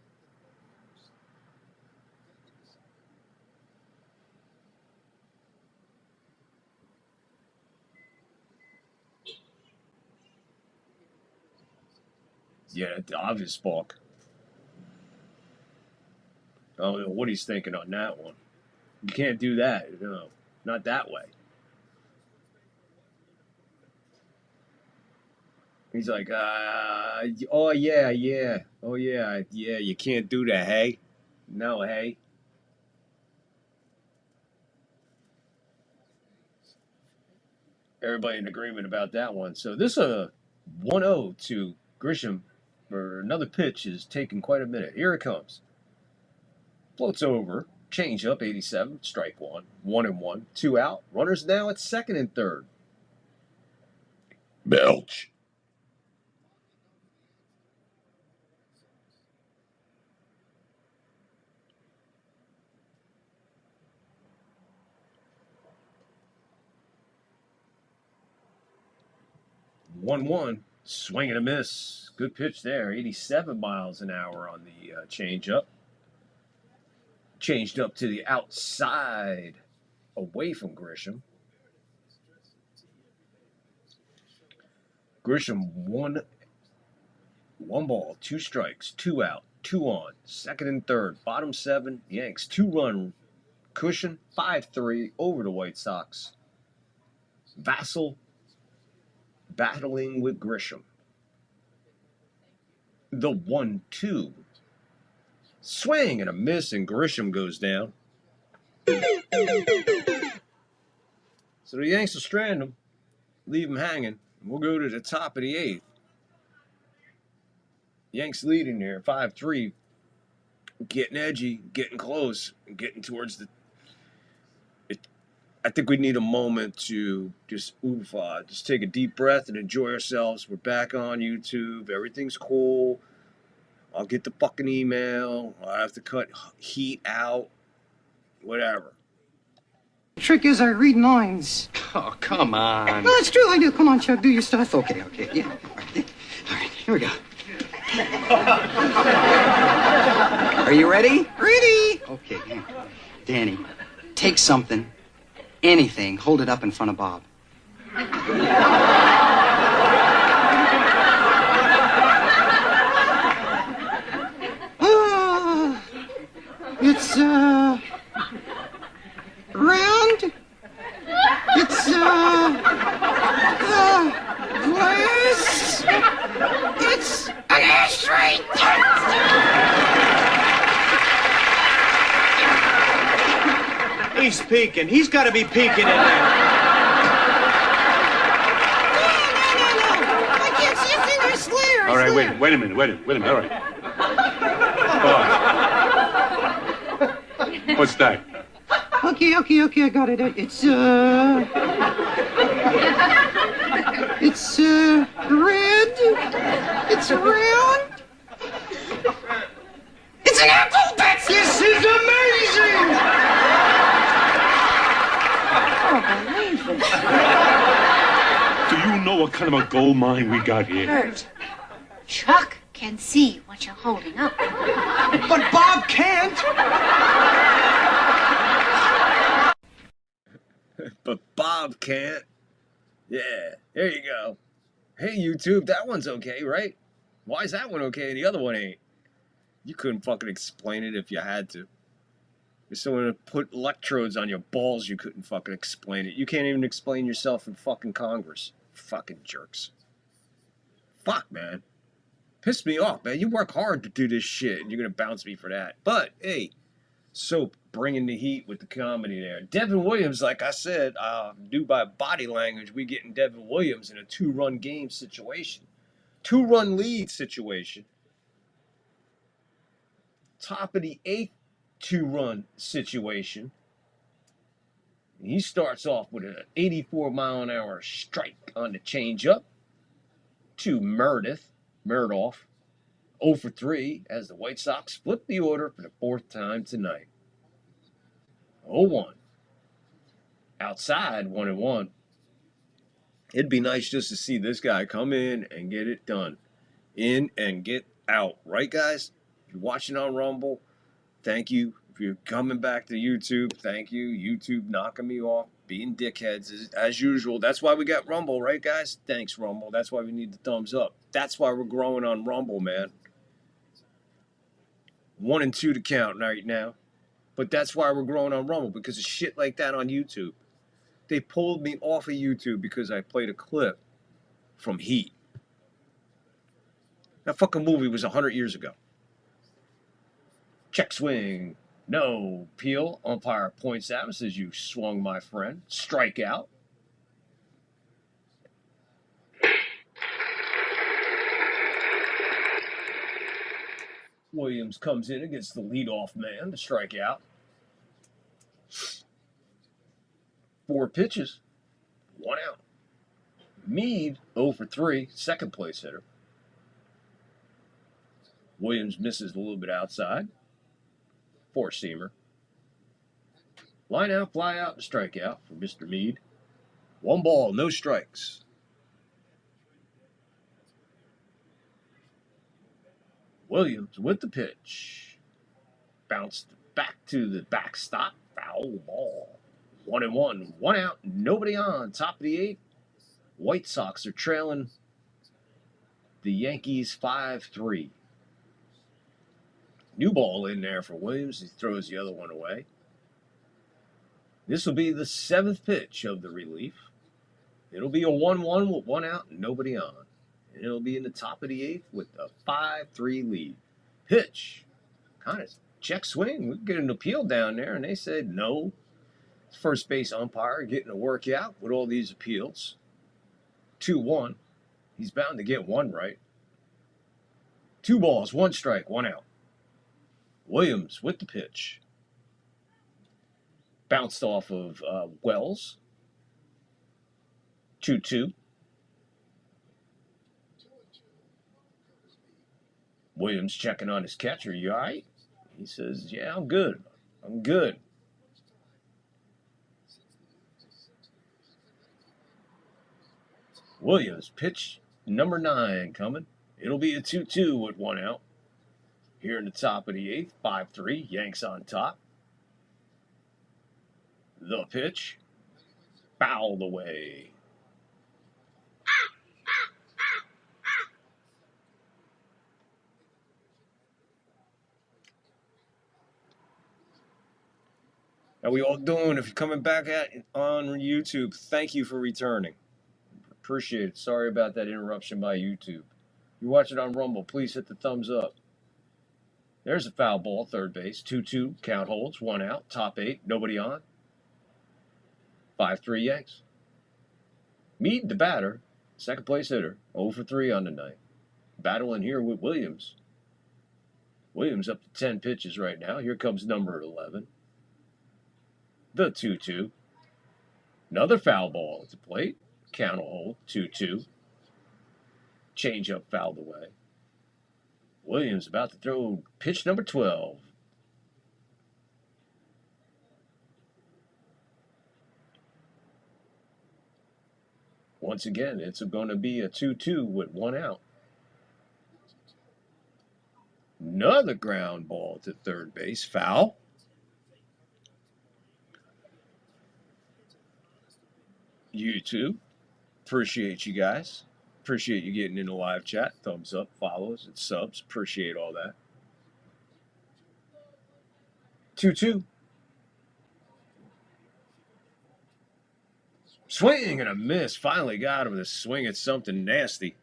Yeah, the obvious balk. I don't know what he's thinking on that one. You can't do that, not that way. He's like, oh yeah, you can't do that, hey? No, hey? Everybody in agreement about that one. So this 1-0 to Grisham for another pitch is taking quite a minute. Here it comes. Floats over. Change up 87, strike one. 1-1, 2 out. Runners now at second and third. Belch. One, swing and a miss. Good pitch there. 87 miles an hour on the change up. Changed up to the outside, away from Grisham. Grisham one ball, 2 strikes, 2 out, 2 on, second and third, bottom 7. Yanks 2-run cushion, 5-3 over the White Sox. Vassell battling with Grisham. The 1-2. Swing and a miss, and Grisham goes down. So the Yanks will strand him, leave him hanging. We'll go to the top of the 8th. Yanks leading there, 5-3. Getting edgy, getting close, getting towards the... I think we need a moment to just just take a deep breath and enjoy ourselves. We're back on YouTube. Everything's cool. I'll get the fucking email. I'll have to cut heat out. Whatever. The trick is I read minds. Oh, come on. No, it's true, I do. Come on, Chuck, do your stuff. Okay, yeah. All right, here we go. Are you ready? Ready! Okay, Danny, take something, anything, hold it up in front of Bob. It's, round. It's, glass. It's an ashtray. He's peeking. He's got to be peeking in there. I can't see a thing. I swear. All right, wait a minute. All right. What's that? Okay, I got it. It's red. It's round. It's an apple. This is amazing. Do you know what kind of a gold mine we got here? Kurt, Chuck can see what you're holding up. But Bob can't. But Bob can't. Yeah, there you go. Hey, YouTube, that one's okay, right? Why is that one okay and the other one ain't? You couldn't fucking explain it if you had to. If someone put electrodes on your balls, you couldn't fucking explain it. You can't even explain yourself in fucking Congress. Fucking jerks. Fuck, man. Pissed me off, man. You work hard to do this shit, and you're gonna bounce me for that. But, hey, Soap bringing the heat with the comedy there. Devin Williams, like I said, due by body language, we getting Devin Williams in a 2-run game situation. 2-run lead situation. Top of the 8th 2-run situation. And he starts off with an 84-mile-an-hour strike on the changeup to Murdoch. 0 for 3 as the White Sox flip the order for the 4th time tonight. 0-1. Outside, 1-1. It'd be nice just to see this guy come in and get it done. In and get out. Right, guys? If you're watching on Rumble, thank you. If you're coming back to YouTube, thank you. YouTube knocking me off, being dickheads as usual. That's why we got Rumble, right, guys? Thanks, Rumble. That's why we need the thumbs up. That's why we're growing on Rumble, man. 1 and 2 to count right now. But that's why we're growing on Rumble, because of shit like that on YouTube. They pulled me off of YouTube because I played a clip from Heat. That fucking movie was 100 years ago. Check swing. No. Peel. Umpire points at him, says, you swung, my friend. Strike out. Williams comes in against the leadoff man to strike out. 4 pitches, 1 out. Meade 0 for 3, second place hitter. Williams misses a little bit outside. 4-seamer. Line out, fly out, and strikeout for Mr. Meade. 1 ball, no strikes. Williams with the pitch. Bounced back to the backstop. Foul ball. 1-1, 1 out, nobody on. Top of the 8th. White Sox are trailing the Yankees 5-3. New ball in there for Williams. He throws the other one away. This will be the 7th pitch of the relief. It'll be a 1-1 with 1 out and nobody on. And it'll be in the top of the 8th with a 5-3 lead. Pitch. Kind of check swing. We could get an appeal down there, and they said no. First base umpire getting a workout with all these appeals. 2-1. He's bound to get one right. 2 balls, 1 strike, 1 out. Williams with the pitch. Bounced off of Wells. 2-2. Williams checking on his catcher. You all right? He says, yeah, I'm good. I'm good. Williams, pitch number 9 coming. It'll be a 2-2 with 1 out. Here in the top of the 8th, 5-3. Yanks on top. The pitch. Fouled away. How we all doing? If you're coming back on YouTube, thank you for returning. Appreciate it. Sorry about that interruption by YouTube. You're watching on Rumble, please hit the thumbs up. There's a foul ball, third base. 2-2, count holds, 1 out, top 8, nobody on. 5-3 Yanks. Meade, the batter, second place hitter, 0 for 3 on the night. Battling here with Williams. Williams up to 10 pitches right now. Here comes number 11. The 2-2. Another foul ball at the plate. Count will hold, 2-2. Change up fouled away. Williams about to throw pitch number 12. Once again, it's going to be a 2-2 with 1 out. Another ground ball to third base. Foul. YouTube. Appreciate you guys. Appreciate you getting in the live chat. Thumbs up, follows, and subs. Appreciate all that. 2-2. Swing and a miss. Finally got him to swing at something nasty.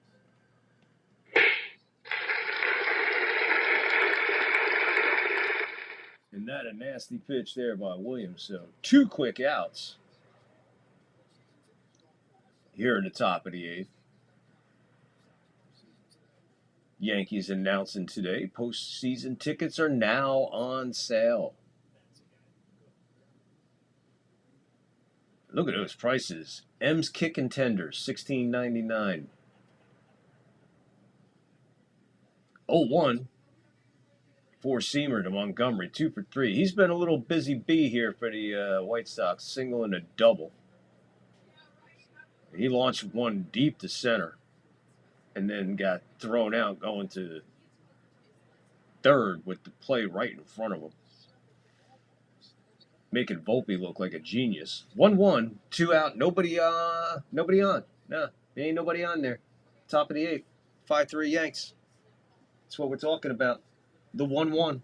And that a nasty pitch there by Williams. So 2 quick outs. Here in the top of the 8th. Yankees announcing today, postseason tickets are now on sale. Look at those prices. M's Kickin' Tenders, $16.99. 0-1. 4-seamer to Montgomery, 2 for 3. He's been a little busy bee here for the White Sox, single and a double. He launched one deep to center and then got thrown out going to third with the play right in front of him. Making Volpe look like a genius. 1-1, 2 out, nobody on. No, there ain't nobody on there. Top of the 8th, 5-3 Yanks. That's what we're talking about. The 1-1.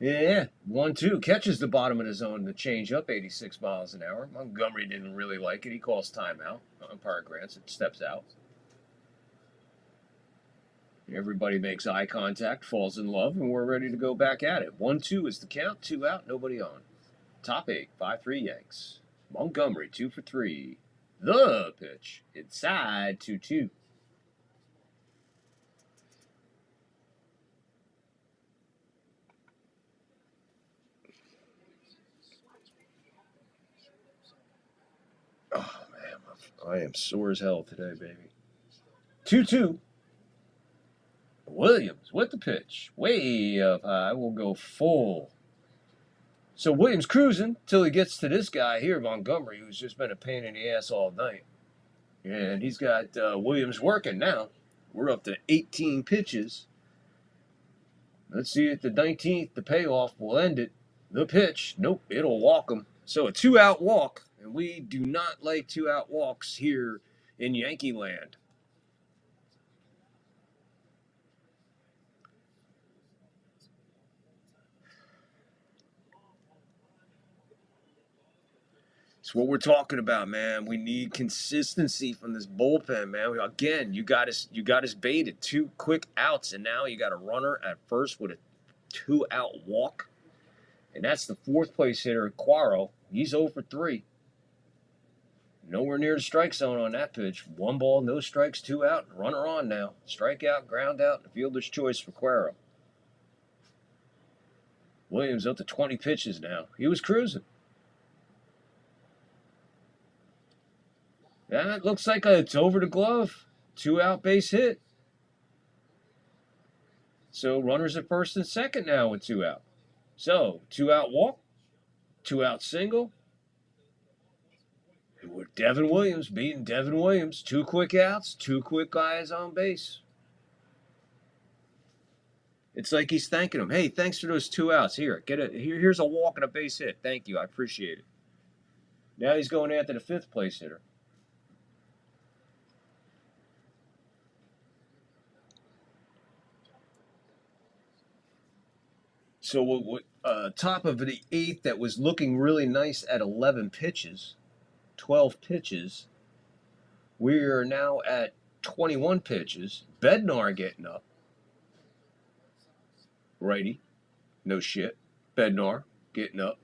Yeah, 1-2. Catches the bottom of the zone to change up 86 miles an hour. Montgomery didn't really like it. He calls timeout. Umpire grants it, steps out. Everybody makes eye contact, falls in love, and we're ready to go back at it. 1-2 is the count, 2 out, nobody on. Top 8, 5-3 Yanks. Montgomery, 2 for 3. The pitch. Inside, 2-2. I am sore as hell today, baby. 2-2. Williams with the pitch. Way up high. We'll go full. So Williams cruising till he gets to this guy here, Montgomery, who's just been a pain in the ass all night. And he's got Williams working now. We're up to 18 pitches. Let's see if the 19th, the payoff will end it. The pitch. Nope, it'll walk him. So a 2-out walk. And we do not like 2-out walks here in Yankee land. It's what we're talking about, man. We need consistency from this bullpen, man. Again, you got us baited. 2 quick outs, and now you got a runner at first with a 2-out walk. And that's the 4th place hitter, Quaro. He's 0 for 3. Nowhere near the strike zone on that pitch. 1 ball, no strikes, 2 out. Runner on now. Strike out, ground out, the fielder's choice for Quaro. Williams up to 20 pitches now. He was cruising. That looks like it's over the glove. 2-out base hit. So runners at first and second now with 2 out. So 2-out walk, 2-out single. And with Devin Williams beating Devin Williams. 2 quick outs, 2 quick guys on base. It's like he's thanking him. Hey, thanks for those 2 outs. Here's a walk and a base hit. Thank you. I appreciate it. Now he's going after the 5th place hitter. So top of the 8th that was looking really nice at 11 pitches, 12 pitches. We are now at 21 pitches. Bednar getting up. Righty. No shit. Bednar getting up.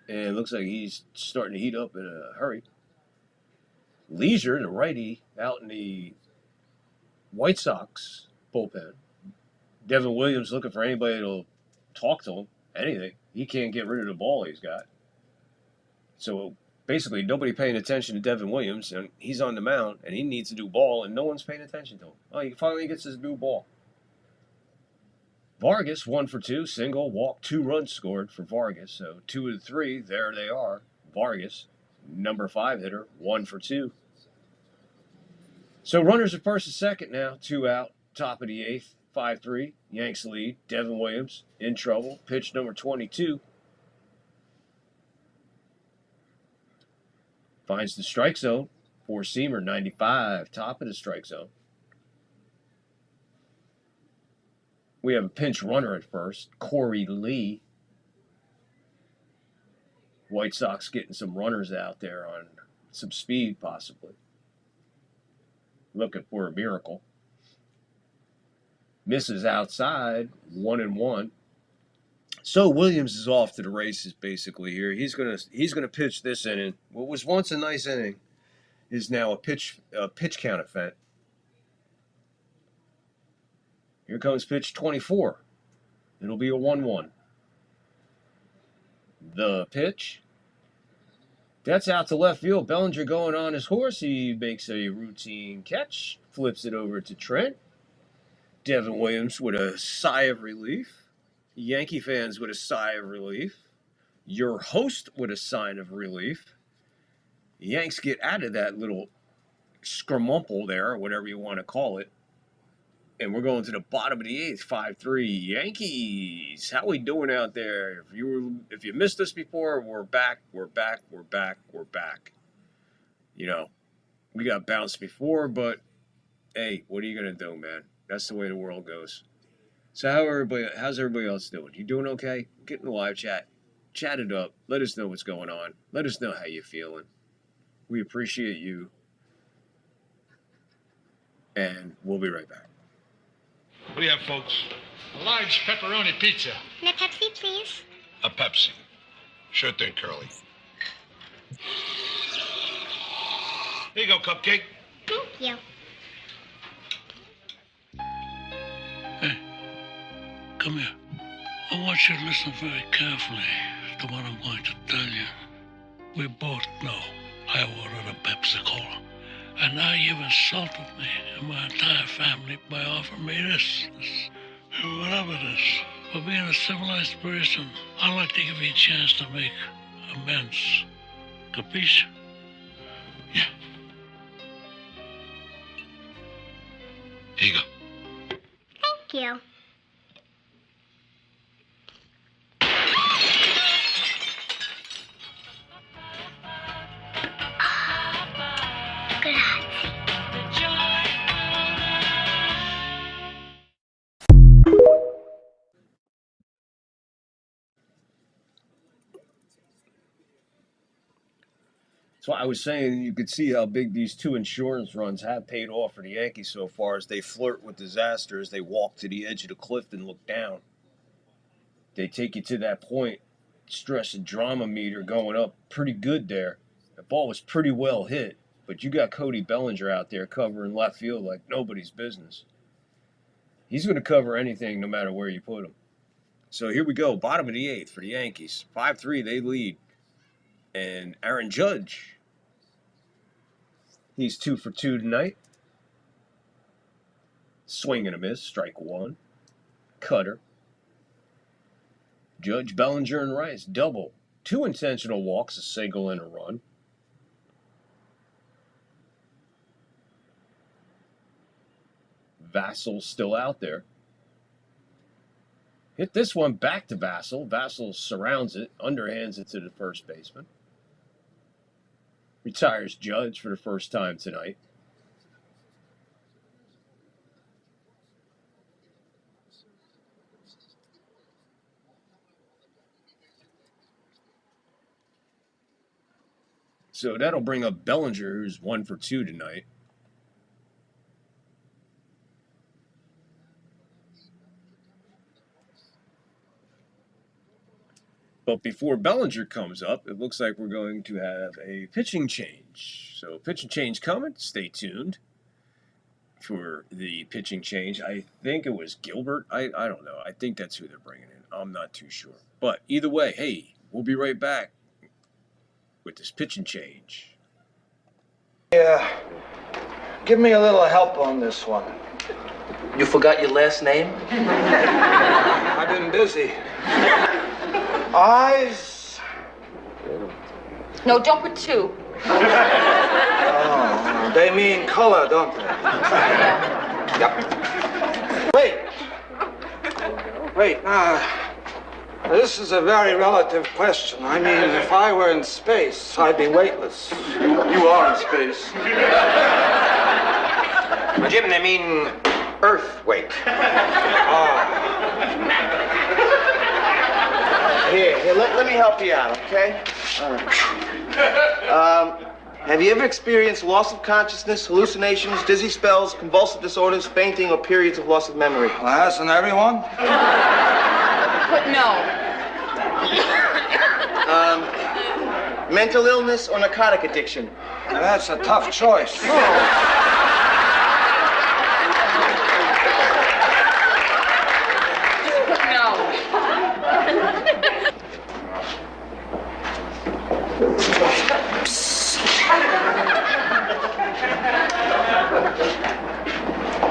And it looks like he's starting to heat up in a hurry. Leisure, the righty, out in the White Sox bullpen. Devin Williams looking for anybody to talk to him, anything. He can't get rid of the ball he's got. So basically nobody paying attention to Devin Williams, and he's on the mound, and he needs a new ball, and no one's paying attention to him. Oh, he finally gets his new ball. Vargas, 1 for 2, single, walk, 2 runs scored for Vargas. So 2 of the 3, there they are. Vargas, number 5 hitter, 1 for 2. So runners at first and second now, 2 out, top of the 8th. 5-3, Yanks lead. Devin Williams in trouble. Pitch number 22. Finds the strike zone. 4-seamer, 95, top of the strike zone. We have a pinch runner at first, Corey Lee. White Sox getting some runners out there on some speed, possibly. Looking for a miracle. Misses outside, 1-1. So Williams is off to the races basically here. He's gonna pitch this inning. What was once a nice inning is now a pitch count event. Here comes pitch 24. It'll be a 1-1. The pitch. That's out to left field. Bellinger going on his horse. He makes a routine catch. Flips it over to Trent. Devin Williams with a sigh of relief. Yankee fans with a sigh of relief. Your host with a sign of relief. Yanks get out of that little scramumple there, or whatever you want to call it. And we're going to the bottom of the 8th, 5-3 Yankees. How we doing out there? If you missed us before, we're back. You know, we got bounced before, but hey, what are you gonna do, man? That's the way the world goes. So how's everybody else doing? You doing okay? Get in the live chat. Chat it up. Let us know what's going on. Let us know how you're feeling. We appreciate you. And we'll be right back. What do you have, folks? A large pepperoni pizza. And a Pepsi, please. A Pepsi. Sure thing, Curly. Here you go, Cupcake. Thank you. Hey, come here. I want you to listen very carefully to what I'm going to tell you. We both know I ordered a Pepsi Cola. And now you've insulted me and my entire family by offering me this, whatever this. For being a civilized person, I'd like to give you a chance to make amends. Capiche? Yeah. Here you go. Thank you. So I was saying you could see how big these two insurance runs have paid off for the Yankees so far as they flirt with disaster as they walk to the edge of the cliff and look down. They take you to that point, stress and drama meter going up pretty good there. The ball was pretty well hit, but you got Cody Bellinger out there covering left field like nobody's business. He's going to cover anything no matter where you put him. So here we go, bottom of the eighth for the Yankees. 5-3, they lead. And Aaron Judge, he's 2 for 2 tonight. Swing and a miss, strike one. Cutter. Judge, Bellinger, and Rice, double. 2 intentional walks, a single, and a run. Vassal's still out there. Hit this one back to Vassal. Vassal surrounds it, underhands it to the first baseman. Retires Judge for the first time tonight. So that'll bring up Bellinger, who's 1 for 2 tonight. But before Bellinger comes up, it looks like we're going to have a pitching change. So pitching change coming. Stay tuned for the pitching change. I think it was Gilbert. I don't know. I think that's who they're bringing in. I'm not too sure. But either way, hey, we'll be right back with this pitching change. Yeah, give me a little help on this one. You forgot your last name? I've been busy. Eyes. No, don't put 2. Oh, they mean color, don't they? Yep. Wait, this is a very relative question. I mean, if I were in space, I'd be weightless. You are in space. Jim, they mean Earth weight. Here, let me help you out, okay? Have you ever experienced loss of consciousness, hallucinations, dizzy spells, convulsive disorders, fainting, or periods of loss of memory? Well, hasn't everyone? But no. Mental illness or narcotic addiction? Now, that's a tough choice.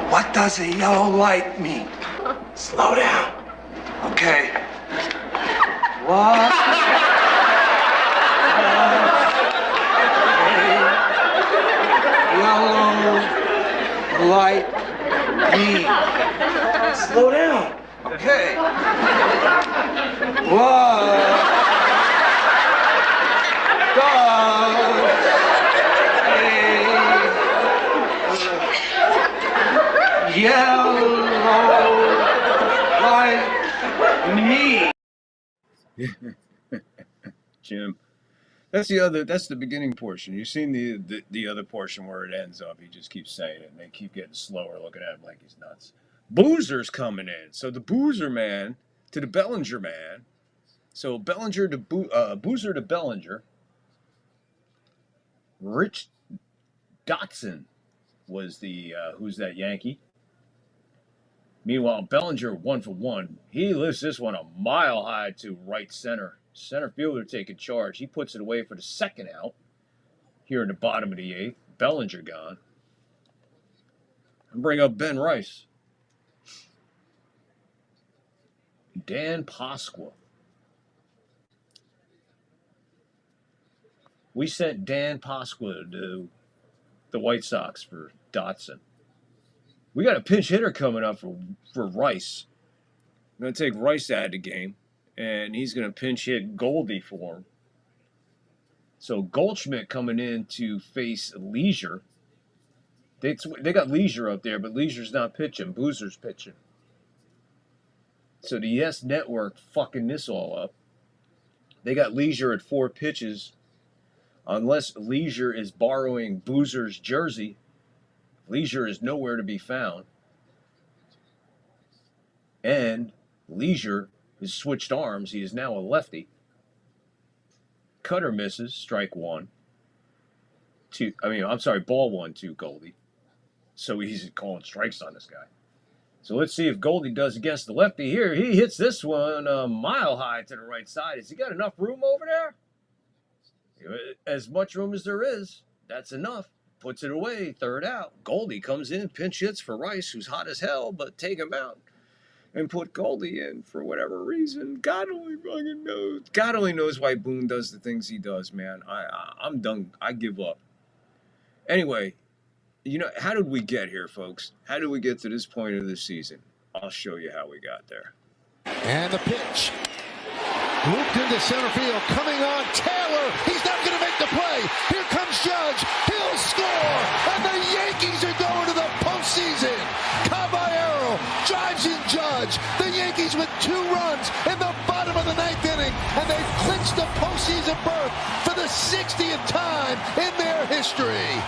What does a yellow light mean? Slow down. Okay. What? Yellow light mean? Slow down. Okay. What does yellow light mean? Jim, that's the beginning portion. You've seen the other portion where it ends up. He just keeps saying it, and they keep getting slower, looking at him like he's nuts. Boozer's coming in. So the Boozer man to the Bellinger man. So Bellinger to Boozer to Bellinger. Rich Dotson was the who's that Yankee. Meanwhile, Bellinger 1 for 1. He lifts this one a mile high to right center. Center fielder taking charge. He puts it away for the second out. here in the bottom of the 8th. Bellinger gone. And bring up Ben Rice. Dan Pasqua. We sent Dan Pasqua to the White Sox for Dotson. We got a pinch hitter coming up for Rice. I'm going to take Rice out of the game, and he's going to pinch hit Goldie for him. So Goldschmidt coming in to face Leisure. They got Leisure up there, but Leisure's not pitching. Boozer's pitching. So the Yes Network fucking this all up. They got Leisure at 4 pitches. Unless Leisure is borrowing Boozer's jersey, Leisure is nowhere to be found. And Leisure has switched arms. He is now a lefty. Cutter misses, strike 1. Ball 1 to Goldie. So he's calling strikes on this guy. So let's see if Goldie does against the lefty here. He hits this one a mile high to the right side. Has he got enough room over there? As much room as there is, that's enough. Puts it away, third out. Goldie comes in, pinch hits for Rice, who's hot as hell, but take him out and put Goldie in for whatever reason. God only fucking knows. God only knows why Boone does the things he does, man. I'm done. I give up. Anyway, you know, how did we get here, folks? How did we get to this point of the season? I'll show you how we got there. And the pitch. Looped into center field. Coming on, Taylor. He's not going to make the play. Here comes Judge. He'll score. And the Yankees are going to the postseason. Caballero drives in Judge. The Yankees with 2 runs in the bottom of the 9th inning. And they've clinched the postseason berth for the 60th time in their history.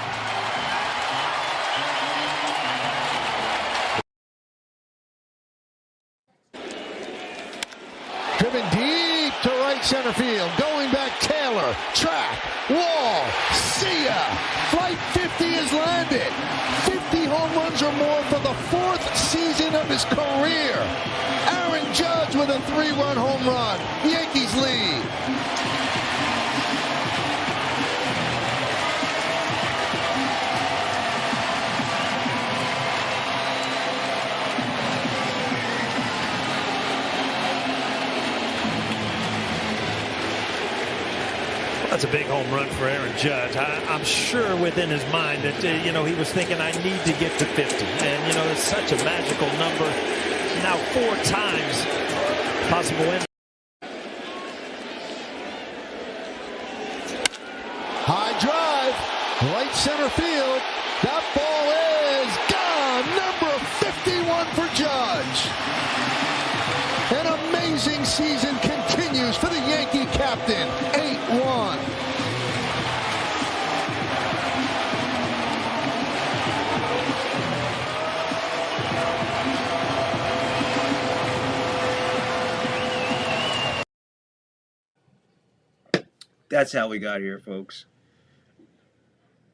Driven deep to right center field. Going back, Taylor. Track. Wall. See ya. Flight 50 is landed. 50 home runs or more for the 4th season of his career. Aaron Judge with a 3-run home run. Yankees lead. That's a big home run for Aaron Judge. I'm sure within his mind that, he was thinking, I need to get to 50. And, it's such a magical number. Now 4 times possible win. High drive. Right center field. That ball is gone. Number 51 for Judge. An amazing season continues for the Yankee captain. 8-1. That's how we got here, folks.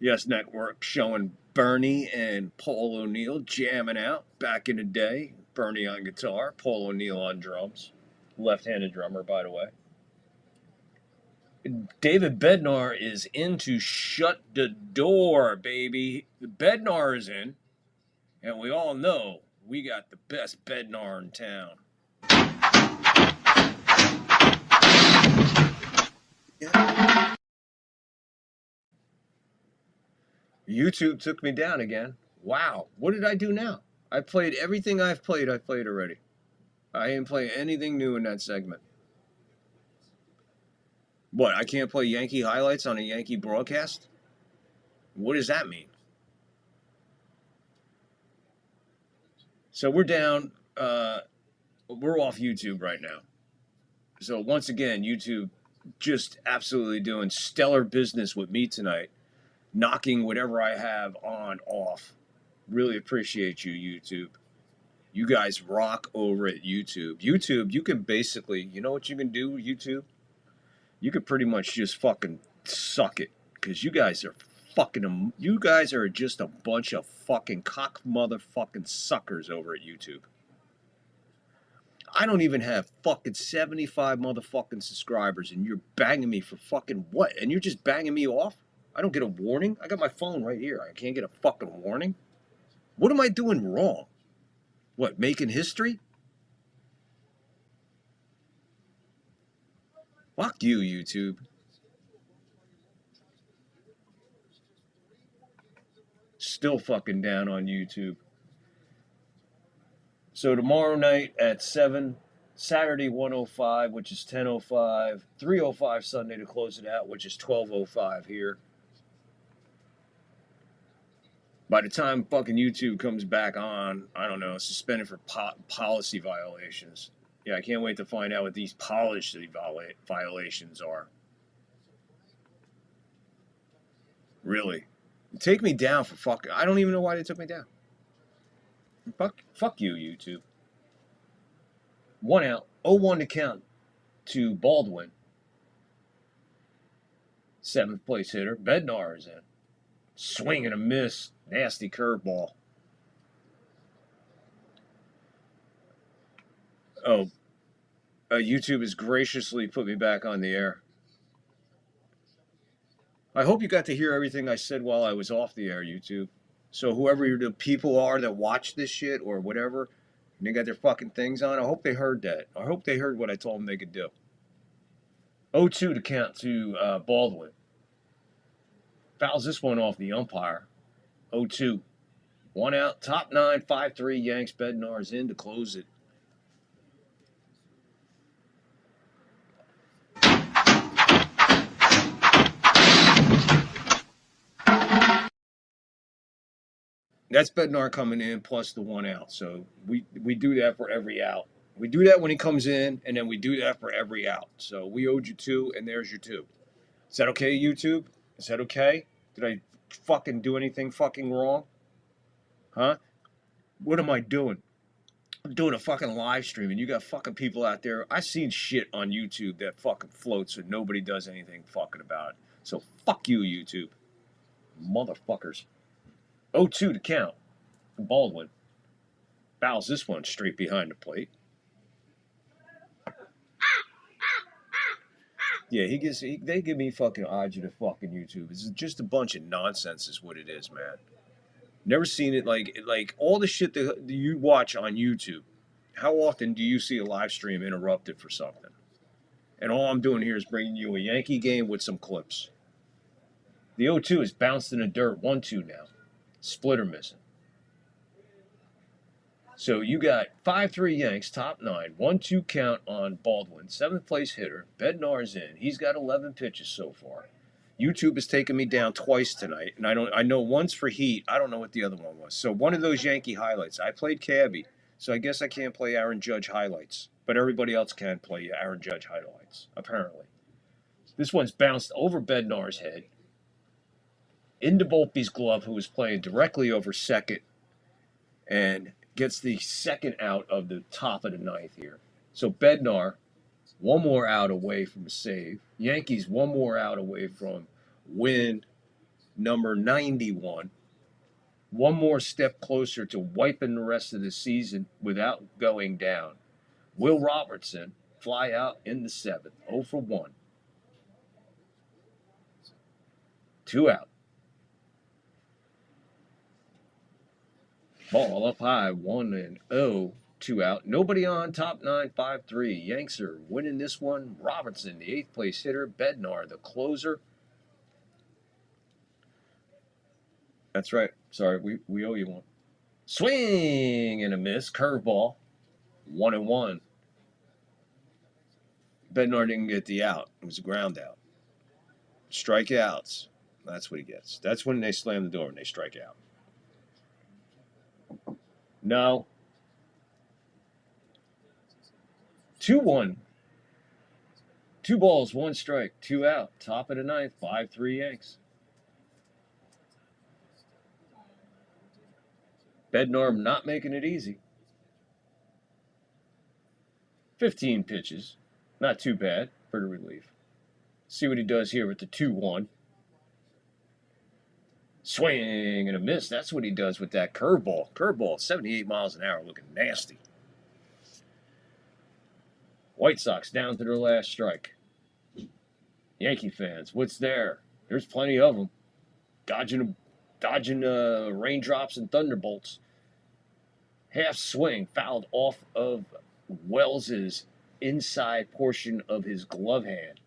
Yes Network showing Bernie and Paul O'Neill jamming out back in the day. Bernie on guitar, Paul O'Neill on drums. Left-handed drummer, by the way. David Bednar is in to shut the door, baby. Bednar is in, and we all know we got the best Bednar in town. YouTube took me down again. Wow, what did I do now? I played everything I've played already. I didn't play anything new in that segment. What, I can't play Yankee highlights on a Yankee broadcast? What does that mean? So we're down, we're off YouTube right now. So once again, YouTube just absolutely doing stellar business with me tonight. Knocking whatever I have on off. Really appreciate you, YouTube. You guys rock over at YouTube. YouTube, you can basically, you know what you can do, YouTube? You could pretty much just fucking suck it. Because you guys are fucking, you guys are just a bunch of fucking cock motherfucking suckers over at YouTube. I don't even have fucking 75 motherfucking subscribers and you're banging me for fucking what? And you're just banging me off? I don't get a warning. I got my phone right here. I can't get a fucking warning. What am I doing wrong? What, making history? Fuck you, YouTube. Still fucking down on YouTube. So tomorrow night at 7, Saturday 105, which is 10:05, 3:05 Sunday to close it out, which is 12:05 here. By the time fucking YouTube comes back on, I don't know, suspended for policy violations. Yeah, I can't wait to find out what these policy violations are. Really. Take me down for fucking... I don't even know why they took me down. Fuck you, YouTube. 1 out. 0-1 to count to Baldwin. 7th place hitter. Bednar is in. Swing and a miss. Nasty curveball. Oh. YouTube has graciously put me back on the air. I hope you got to hear everything I said while I was off the air, YouTube. So whoever the people are that watch this shit or whatever, and they got their fucking things on, I hope they heard that. I hope they heard what I told them they could do. 0-2 to count to Baldwin. Fouls this one off the umpire. 0-2. 1 out. Top 9, 5-3. Yanks. Bednar's in to close it. That's Bednar coming in plus the 1 out. So we do that for every out. We do that when he comes in, and then we do that for every out. So we owed you 2, and there's your 2. Is that okay, YouTube? Is that okay? Did I fucking do anything fucking wrong? Huh? What am I doing? I'm doing a fucking live stream, and you got fucking people out there. I've seen shit on YouTube that fucking floats, and nobody does anything fucking about it. So fuck you, YouTube. Motherfuckers. 0-2 to count. Baldwin fouls this one straight behind the plate. Yeah, they give me fucking odds to fucking YouTube. It's just a bunch of nonsense is what it is, man. Never seen it like all the shit that you watch on YouTube. How often do you see a live stream interrupted for something? And all I'm doing here is bringing you a Yankee game with some clips. The 0-2 is bounced in the dirt. 1-2 now. Splitter missing. So you got 5-3 Yanks, top 9, 1-2 count on Baldwin, 7th place hitter. Bednar's in. He's got 11 pitches so far. YouTube has taken me down twice tonight, and I know one's for heat. I don't know what the other one was. So one of those Yankee highlights. I played Cabby, so I guess I can't play Aaron Judge highlights, but everybody else can play Aaron Judge highlights, apparently. This one's bounced over Bednar's head, into Volpe's glove, who was playing directly over second, and gets the second out of the top of the 9th here. So Bednar, one more out away from a save. Yankees, one more out away from win number 91. One more step closer to wiping the rest of the season without going down. Will Robertson fly out in the 7th, 0 for 1. 2 out. Ball up high, 1-0, 2 out. Nobody on, top 9, 5-3. Yanks are winning this one. Robertson, the 8th place hitter. Bednar, the closer. That's right. Sorry, we owe you one. Swing and a miss. Curveball. 1-1. Bednar didn't get the out. It was a ground out. Strikeouts. That's what he gets. That's when they slam the door and they strike out. No. 2-1. 2 balls, 1 strike, 2 out. Top of the 9th, 5-3 Yanks. Bednar not making it easy. 15 pitches. Not too bad for the relief. See what he does here with the 2-1. Swing and a miss. That's what he does with that curveball. Curveball, 78 miles an hour, looking nasty. White Sox down to their last strike. Yankee fans, what's there? There's plenty of them. dodging raindrops and thunderbolts. Half swing fouled off of Wells's inside portion of his glove hand.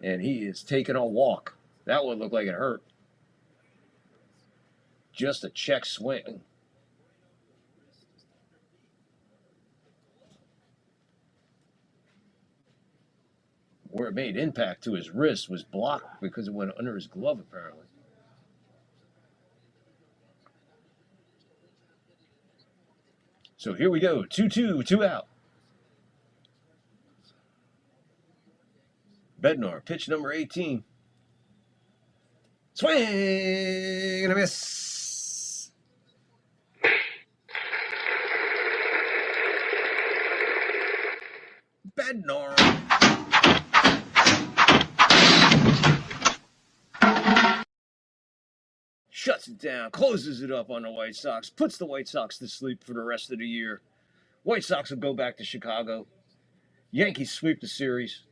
And he is taking a walk. That would look like it hurt. Just a check swing. Where it made impact to his wrist was blocked because it went under his glove, apparently. So here we go. 2-2, 2 out. Bednar, pitch number 18. Swing and a miss. Bednar. Shuts it down, closes it up on the White Sox, puts the White Sox to sleep for the rest of the year. White Sox will go back to Chicago. Yankees sweep the series.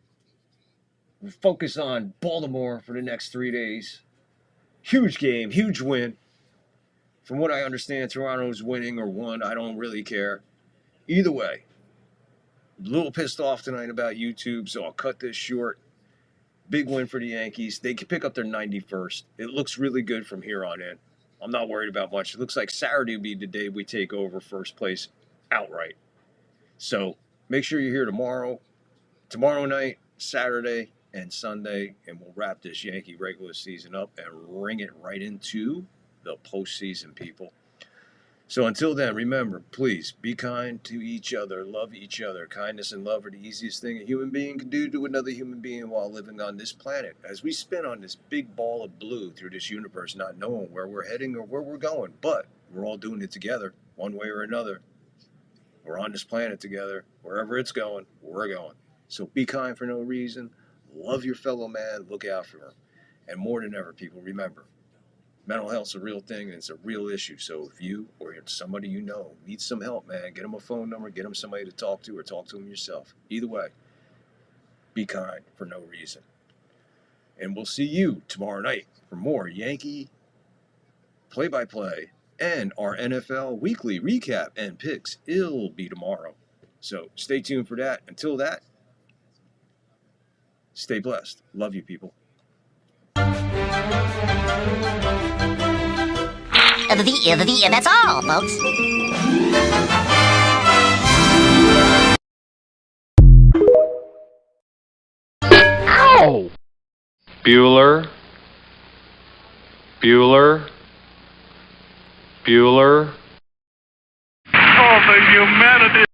We focus on Baltimore for the next 3 days. Huge game, huge win. From what I understand, Toronto's winning or won. I don't really care. Either way, a little pissed off tonight about YouTube, so I'll cut this short. Big win for the Yankees. They can pick up their 91st. It looks really good from here on in. I'm not worried about much. It looks like Saturday will be the day we take over first place outright. So make sure you're here tomorrow night, Saturday, and Sunday, and we'll wrap this Yankee regular season up and ring it right into the postseason, people. So until then, remember, please be kind to each other, love each other. Kindness and love are the easiest thing a human being can do to another human being while living on this planet. As we spin on this big ball of blue through this universe, not knowing where we're heading or where we're going, but we're all doing it together, one way or another. We're on this planet together. Wherever it's going, we're going. So be kind for no reason. Love your fellow man. Look out for him. And more than ever, people, remember, mental health's a real thing, and it's a real issue. So if you or somebody you know needs some help, man, get them a phone number, get them somebody to talk to, or talk to them yourself. Either way, be kind for no reason. And we'll see you tomorrow night for more Yankee play-by-play and our NFL weekly recap and picks. It'll be tomorrow. So stay tuned for that. Until that, stay blessed. Love you, people. That's all, folks. Ow! Bueller. Bueller. Bueller. Oh, the humanity.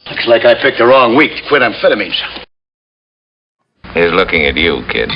Looks like I picked the wrong week to quit amphetamines. He's looking at you, kid.